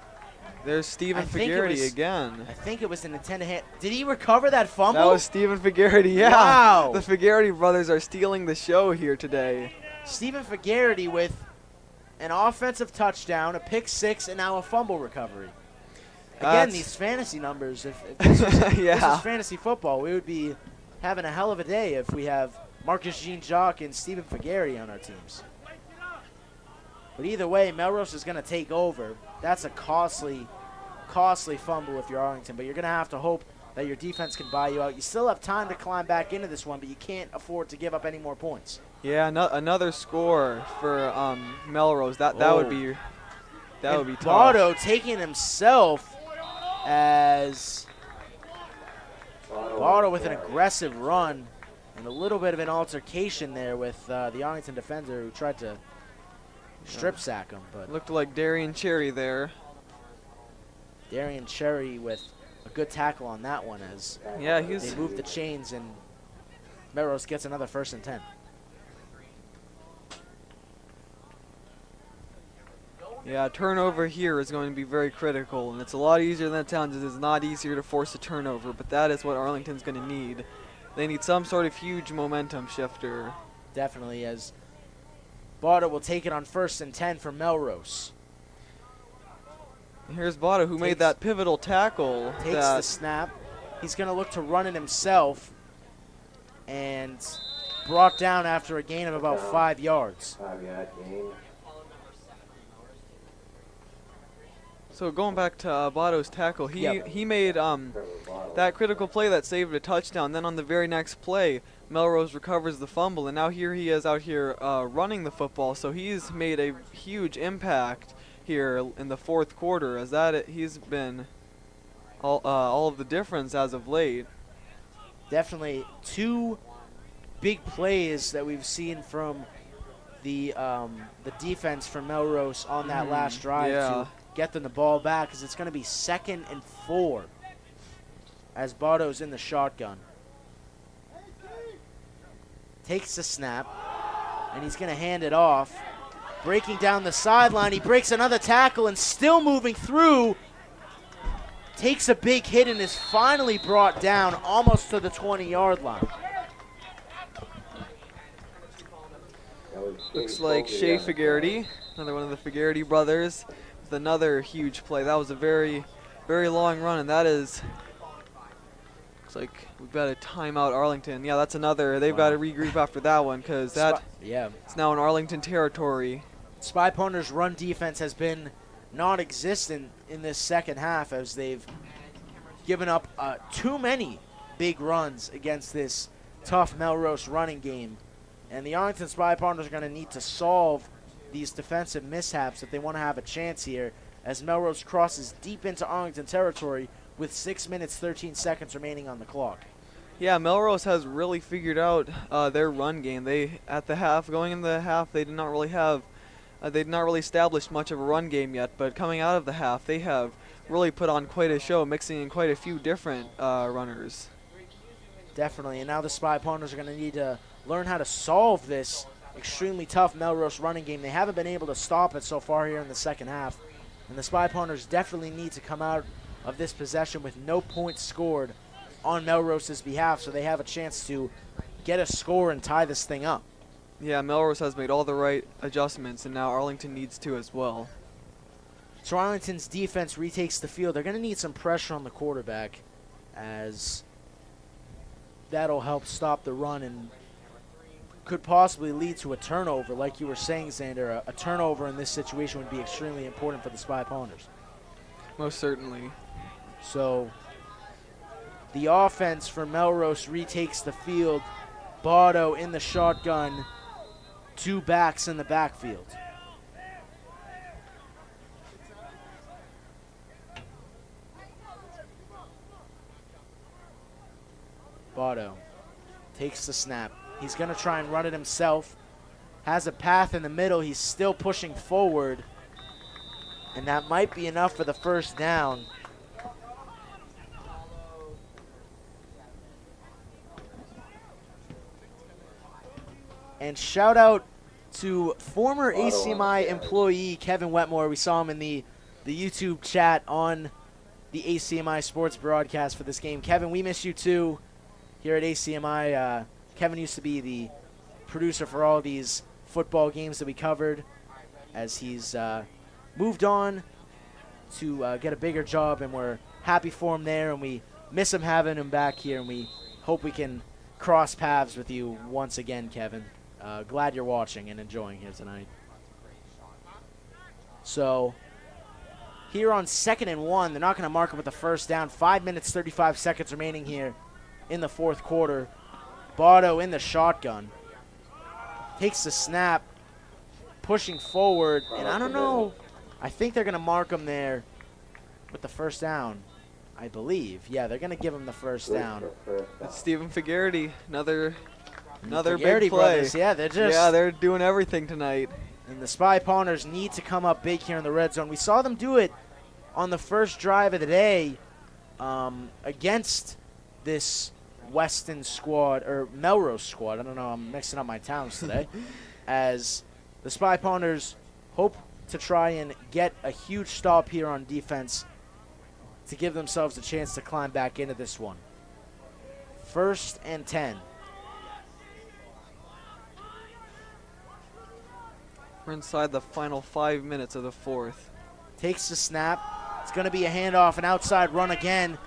there's Stephen Figueredo again. I think it was an intended hit. Did he recover that fumble? That was Stephen Figueredo, yeah. Wow. The Figueredo brothers are stealing the show here today. Stephen Figueredo with an offensive touchdown, a pick 6, and now a fumble recovery. Again, these fantasy numbers, if this was, this was fantasy football, we would be having a hell of a day if we have Marcus Jean-Jacques and Stephen Figueredo on our teams. But either way, Melrose is going to take over. That's a costly fumble if you're Arlington, but you're going to have to hope that your defense can buy you out. You still have time to climb back into this one, but you can't afford to give up any more points. Yeah, another score for Melrose. That would be tough. Botto taking himself as Botto with an aggressive run and a little bit of an altercation there with the Arlington defender who tried to strip sack him. But looked like Darian Cherry there. Darian Cherry with a good tackle on that one as they move the chains and Melrose gets another 1st and 10. Yeah, turnover here is going to be very critical, and it's a lot easier than it sounds. It is not easier to force a turnover, but that is what Arlington's going to need. They need some sort of huge momentum shifter. Definitely, as Botto will take it on 1st and 10 for Melrose. Here's Botto, who made that pivotal tackle. Takes the snap. He's going to look to run it himself, and brought down after a gain of about 5 yards. 5-yard gain. So going back to Bado's tackle, Yep. he made that critical play that saved a touchdown. Then on the very next play, Melrose recovers the fumble, and now here he is out here running the football. So he's made a huge impact here in the fourth quarter, as he's been all of the difference as of late. Definitely 2 big plays that we've seen from the defense for Melrose on that last drive to get them the ball back, because it's going to be 2nd and 4 as Bado's in the shotgun. Takes the snap, and he's going to hand it off. Breaking down the sideline, he breaks another tackle and still moving through. Takes a big hit and is finally brought down almost to the 20-yard line. Looks like Shea Figarity, another one of the Figarity brothers, with another huge play. That was a very, very long run, and that is, looks like we've got a timeout Arlington. Yeah, that's another. They've got to regroup after that one, because it's now in Arlington territory. Spy Ponders' run defense has been non-existent in this second half, as they've given up too many big runs against this tough Melrose running game. And the Arlington Spy Ponders are going to need to solve these defensive mishaps if they want to have a chance here, as Melrose crosses deep into Arlington territory with 6 minutes, 13 seconds remaining on the clock. Yeah, Melrose has really figured out their run game. Going into the half, they did not really establish much of a run game yet, but coming out of the half, they have really put on quite a show, mixing in quite a few different runners. Definitely, and now the Spy Ponders are going to need to learn how to solve this extremely tough Melrose running game. They haven't been able to stop it so far here in the second half, and the Spy Ponders definitely need to come out of this possession with no points scored on Melrose's behalf, so they have a chance to get a score and tie this thing up. Yeah, Melrose has made all the right adjustments, and now Arlington needs to as well. So Arlington's defense retakes the field. They're going to need some pressure on the quarterback, as that'll help stop the run and could possibly lead to a turnover. Like you were saying, Xander, a turnover in this situation would be extremely important for the Spy Ponders. Most certainly. So the offense for Melrose retakes the field. Bado in the shotgun, 2 backs in the backfield. Bado takes the snap. He's going to try and run it himself. Has a path in the middle. He's still pushing forward. And that might be enough for the first down. And shout out to former ACMi employee Kevin Wetmore. We saw him in the YouTube chat on the ACMi sports broadcast for this game. Kevin, we miss you too here at ACMi. Kevin used to be the producer for all these football games that we covered, as he's moved on to get a bigger job, and we're happy for him there, and we miss him having him back here, and we hope we can cross paths with you once again, Kevin. Glad you're watching and enjoying here tonight. So here on 2nd and 1, they're not going to mark it with the first down. 5 minutes, 35 seconds remaining here in the fourth quarter. Bado in the shotgun. Takes the snap, pushing forward, and I don't know. I think they're going to mark him there with the first down, I believe. Yeah, they're going to give him the first down. It's Stephen Figarity, another Figarity big play. brothers, yeah, they're doing everything tonight. And the Spy Ponders need to come up big here in the red zone. We saw them do it on the first drive of the day against this Weston squad, or Melrose squad. I don't know, I'm mixing up my towns today. As the Spy Ponders hope to try and get a huge stop here on defense to give themselves a chance to climb back into this one. 1st and 10. We're inside the final 5 minutes of the fourth. Takes the snap. It's going to be a handoff, an outside run again.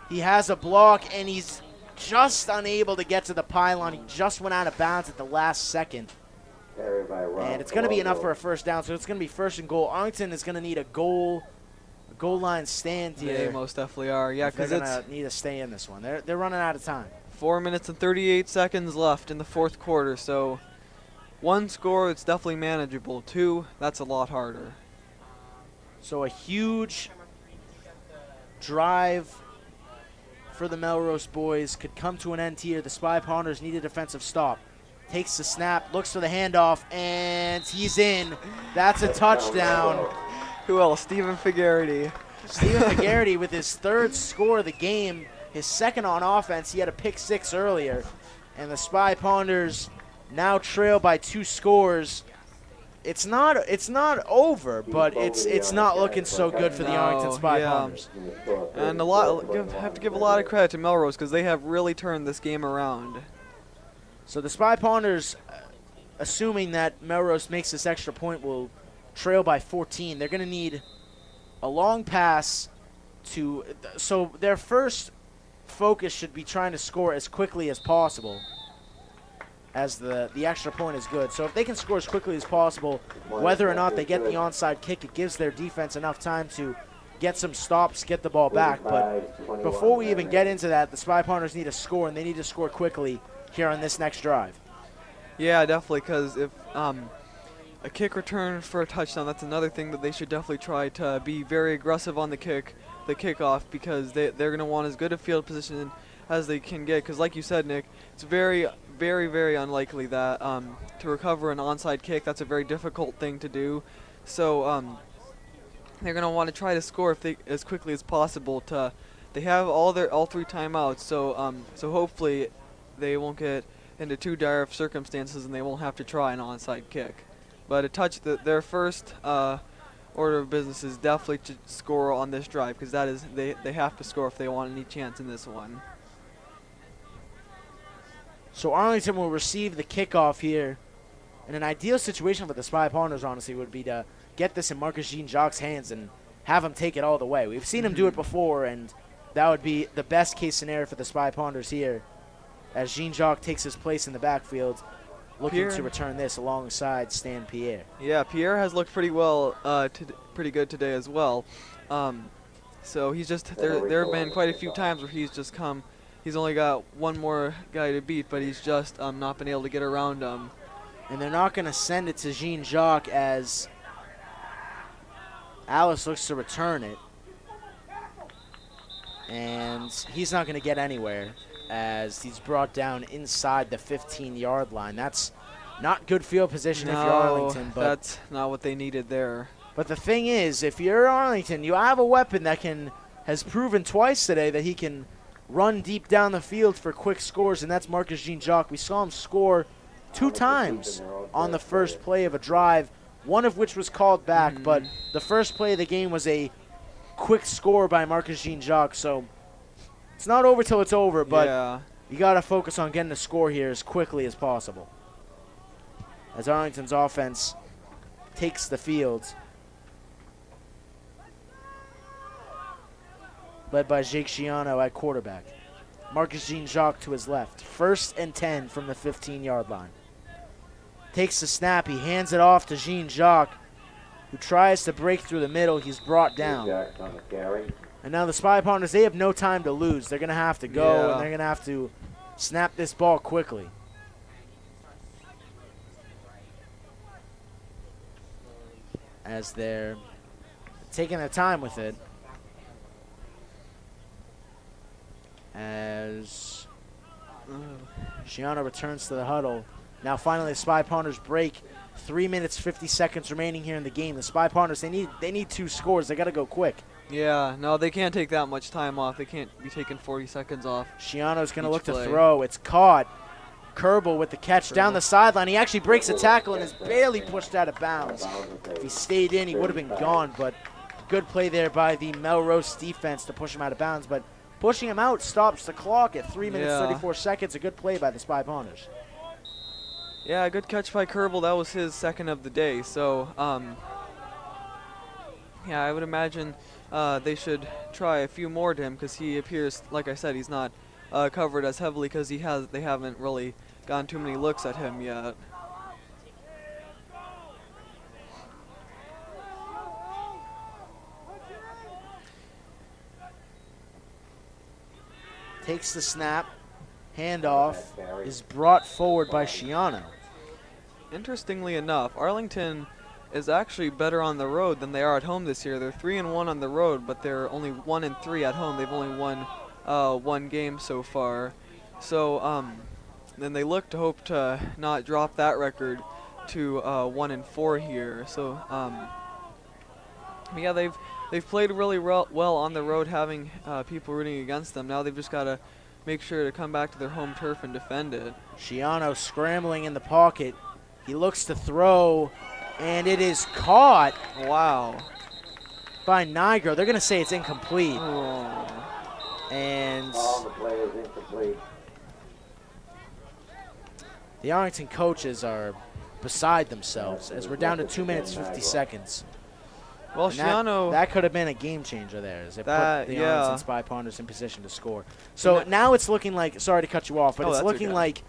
He has a block, and he's just unable to get to the pylon. He just went out of bounds at the last second. Carried by Rob And it's going to be enough Colombo. for a first down, so it's going to be first and goal. Arlington is going to need a goal line stand They here. most definitely are. Yeah, They're because going it's to need to stay in this one. They're running out of time. 4 minutes and 38 seconds left in the fourth quarter. So 1 score, it's definitely manageable. 2, that's a lot harder. So a huge drive for the Melrose boys could come to an end here. The Spy Ponders need a defensive stop. Takes the snap, looks for the handoff, and he's in. That's a touchdown. Who else? Stephen Figueredo. Stephen Figueredo with his 3rd score of the game, his 2nd on offense. He had a pick 6 earlier. And the Spy Ponders now trail by 2 scores. It's not over, but it's not looking so good for the No, Arlington Spy yeah. Ponders. And have to give a lot of credit to Melrose because they have really turned this game around. So the Spy Ponders, assuming that Melrose makes this extra point, will trail by 14. They're going to need a long pass to. So their first focus should be trying to score as quickly as possible, as the extra point is good. So if they can score as quickly as possible, whether or not they get the onside kick, it gives their defense enough time to get some stops, get the ball back. But before we even get into that, the Spy Ponders need to score, and they need to score quickly here on this next drive. Yeah, definitely, because if a kick return for a touchdown, that's another thing that they should definitely try to be very aggressive on the kickoff, because they're going to want as good a field position as they can get. Because like you said, Nick, it's very, very, very unlikely that to recover an onside kick, that's a very difficult thing to do. So they're going to want to try to score as quickly as possible. They have all 3 timeouts, so hopefully they won't get into too dire of circumstances and they won't have to try an onside kick. But their first order of business is definitely to score on this drive, because that is they have to score if they want any chance in this one. So Arlington will receive the kickoff here. And an ideal situation for the Spy Ponders, honestly, would be to get this in Marcus Jean-Jacques' hands and have him take it all the way. We've seen him do it before, and that would be the best case scenario for the Spy Ponders here, as Jean-Jacques takes his place in the backfield, looking to return this alongside Stan Pierre. Yeah, Pierre has looked pretty pretty good today as well. So he's just there have been quite a few times where he's just come. He's only got one more guy to beat, but he's just not been able to get around him. And they're not going to send it to Jean-Jacques as Alice looks to return it. And he's not going to get anywhere, as he's brought down inside the 15-yard line. That's not good field position if you're Arlington. But that's not what they needed there. But the thing is, if you're Arlington, you have a weapon that has proven twice today that he can run deep down the field for quick scores, and that's Marcus Jean-Jacques. We saw him score 2 times on the first play of a drive, one of which was called back, but the first play of the game was a quick score by Marcus Jean-Jacques. So it's not over till it's over, but yeah, you got to focus on getting a score here as quickly as possible, as Arlington's offense takes the field, led by Jake Sciano at quarterback. Marcus Jean-Jacques to his left. 1st and 10 from the 15-yard line. Takes the snap. He hands it off to Jean-Jacques, who tries to break through the middle. He's brought down. On the carry. And now the Spy Ponders, they have no time to lose. They're going to have to go, Yeah. and they're going to have to snap this ball quickly. As they're taking their time with it. As Sciano returns to the huddle. Now finally the Spy Ponders break. 3 minutes, 50 seconds remaining here in the game. The Spy Ponders, they need 2 scores. They got to go quick. Yeah, no, they can't take that much time off. They can't be taking 40 seconds off. Sciano's going to look play. to throw. It's caught. Kerbal with the catch down the sideline. He actually breaks a tackle and is barely pushed out of bounds. If he stayed in, he would have been gone, but good play there by the Melrose defense to push him out of bounds. But pushing him out stops the clock at 3 minutes, 34 seconds. A good play by the Spy Ponders. Yeah, good catch by Kerbal. That was his 2nd of the day. So, yeah, I would imagine they should try a few more to him, because he appears, like I said, he's not covered as heavily because they haven't really gotten too many looks at him yet. Takes the snap. Handoff is brought forward by Shiano. Interestingly enough, Arlington is actually better on the road than they are at home this year. They're 3-1 on the road, but they're only 1-3 at home. They've only won one game so far. So then they look to hope to not drop that record to 1-4 here. So yeah, they've played really well on the road, having people rooting against them. Now they've just got to make sure to come back to their home turf and defend it. Shiano scrambling in the pocket. He looks to throw, and it is caught. Wow. By Nigro. They're going to say it's incomplete. Oh. And All the play is incomplete. the Arlington coaches are beside themselves as we're down to 2 minutes 50 seconds. Well, And Shiano. that could have been a game changer there as they That- put the yeah. Arlington Spy Ponders in position to score. So now it's looking like, sorry to cut you off, but Oh, it's that's looking okay. like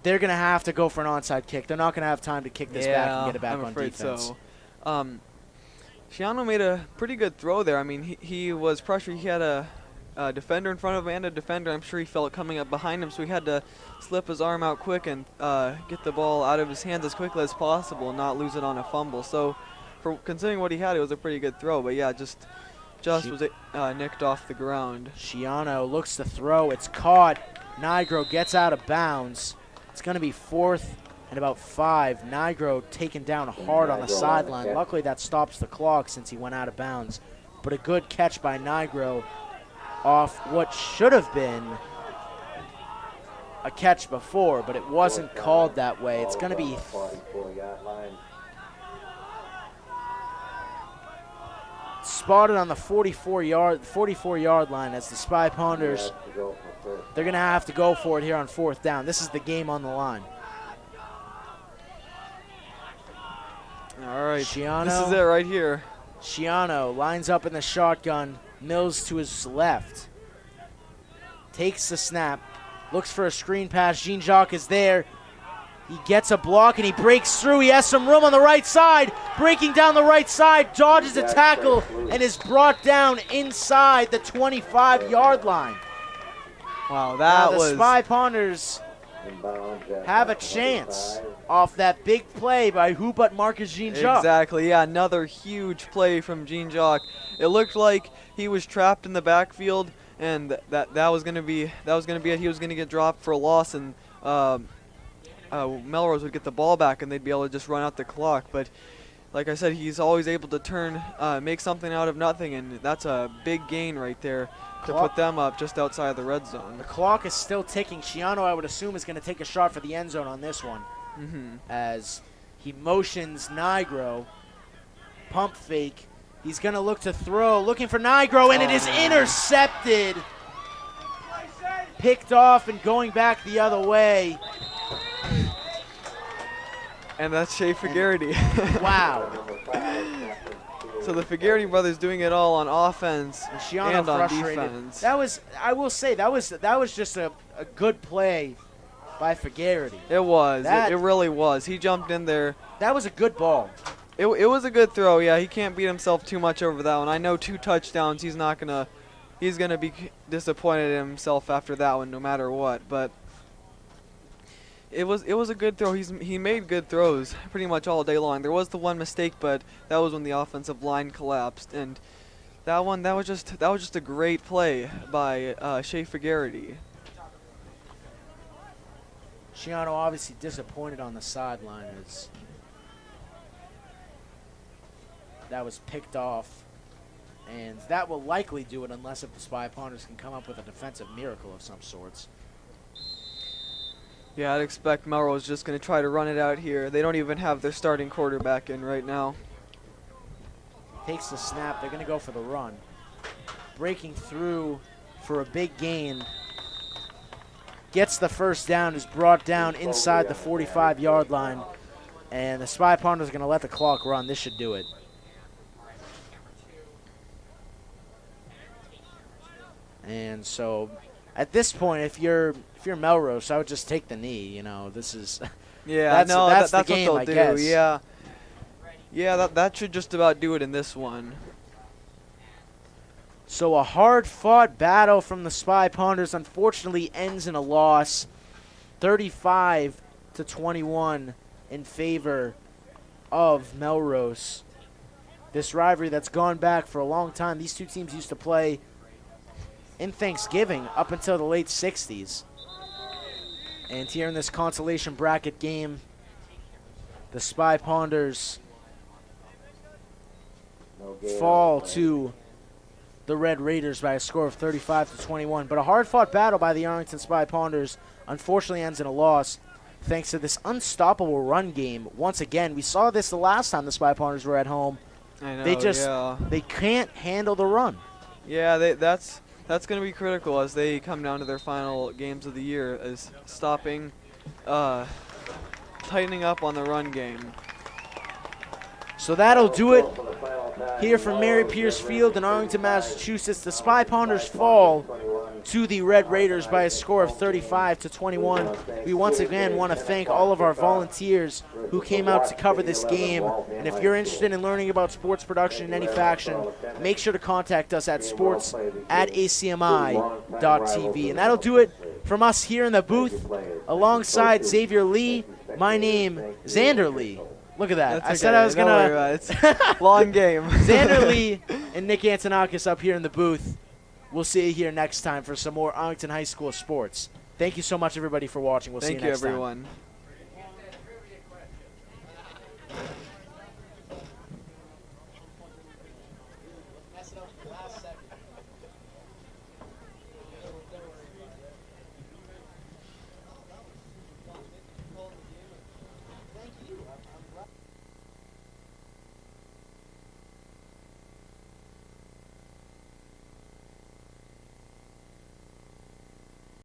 they're going to have to go for an onside kick. They're not going to have time to kick this back and get it back I'm on afraid defense. so. Shiano made a pretty good throw there. I mean, he was pressured. He had a defender in front of him and a defender. I'm sure he felt it coming up behind him, so he had to slip his arm out quick and get the ball out of his hands as quickly as possible and not lose it on a fumble. So, for considering what he had, it was a pretty good throw. But yeah, just was nicked off the ground. Shiano looks to throw. It's caught. Nigro gets out of bounds. It's going to be 4th and about 5. Nigro taken down hard on the sideline. Luckily, that stops the clock since he went out of bounds. But a good catch by Nigro off what should have been a catch before, but it wasn't called that way. It's going to be 44-yard line. spotted on the 44-yard line as the Spy Ponders, Has to go for first. they're going to have to go for it here on 4th down. This is the game on the line. All right, Shiano. this is it right here. Shiano lines up in the shotgun. Mills to his left. Takes the snap. Looks for a screen pass. Jean-Jacques is there. He gets a block and he breaks through. He has some room on the right side. Breaking down the right side. Dodges a tackle and is brought down inside the 25-yard line. Wow, Now that the was Spy Ponders Inbounds at have a number chance 25. off that big play by who but Marcus Jean-Jacques. exactly. Yeah, another huge play from Jean-Jacques. It looked like he was trapped in the backfield, and that was gonna be it. He was gonna get dropped for a loss, and Melrose would get the ball back, and they'd be able to just run out the clock. But like I said, he's always able to make something out of nothing, and that's a big gain right there to Clock. put them up just outside the red zone. The clock is still ticking. Shiano, I would assume, is going to take a shot for the end zone on this one. As he motions Nigro. Pump fake. He's going to look to throw. Looking for Nigro, and it is intercepted. Picked off and going back the other way. And that's Shea Fagarity. Wow. Number 5, Captain So the Fagarity brothers doing it all on offense And Shiano and on frustrated. defense. That was, I will say, that was just a good play by Fagarity. It was. That- It really was. He jumped in there. That was a good ball. It was a good throw. Yeah, he can't beat himself too much over that one. I know 2 touchdowns. He's gonna be disappointed in himself after that one, no matter what. But it was a good throw. He made good throws pretty much all day long. There was the one mistake, but that was when the offensive line collapsed. And that was just a great play by Shea Fagarity. Shiano obviously disappointed on the sideline as that was picked off. And that will likely do it unless if the Spy Ponders can come up with a defensive miracle of some sorts. Yeah, I'd expect Melrose just going to try to run it out here. They don't even have their starting quarterback in right now. Takes the snap. They're going to go for the run. Breaking through for a big gain. Gets the first down. Is brought down inside the 45-yard line. And the Spy Ponders are going to let the clock run. This should do it. And so at this point, if you're Melrose, I would just take the knee. You know, this is Yeah, that's, no, that's that's the game, what I they'll guess. do. Yeah, yeah, that should just about do it in this one. So a hard-fought battle from the Spy Ponders unfortunately ends in a loss, 35-21 in favor of Melrose. This rivalry that's gone back for a long time. These two teams used to play in Thanksgiving up until the late 60s. And here in this consolation bracket game, the Spy Ponders fall to the Red Raiders by a score of 35-21. But a hard-fought battle by the Arlington Spy Ponders unfortunately ends in a loss thanks to this unstoppable run game. Once again, we saw this the last time the Spy Ponders were at home. I know. They can't handle the run. Yeah, that's going to be critical as they come down to their final games of the year, is stopping, tightening up on the run game. So that'll do it here from Mary Pierce Field in Arlington, Massachusetts. The Spy Ponders fall to the Red Raiders by a score of 35-21. We once again want to thank all of our volunteers who came out to cover this game. And if you're interested in learning about sports production in any fashion, make sure to contact us at sports@acmi.tv. And that'll do it from us here in the booth alongside Xavier Lee. My name, Xander Lee. Look at that. That's I said okay. I was Don't going worry about it. It's long game. Xander Lee and Nick Antonakis up here in the booth. We'll see you here next time for some more Arlington High School sports. Thank you so much, everybody, for watching. We'll see you Thank you, next time. everyone.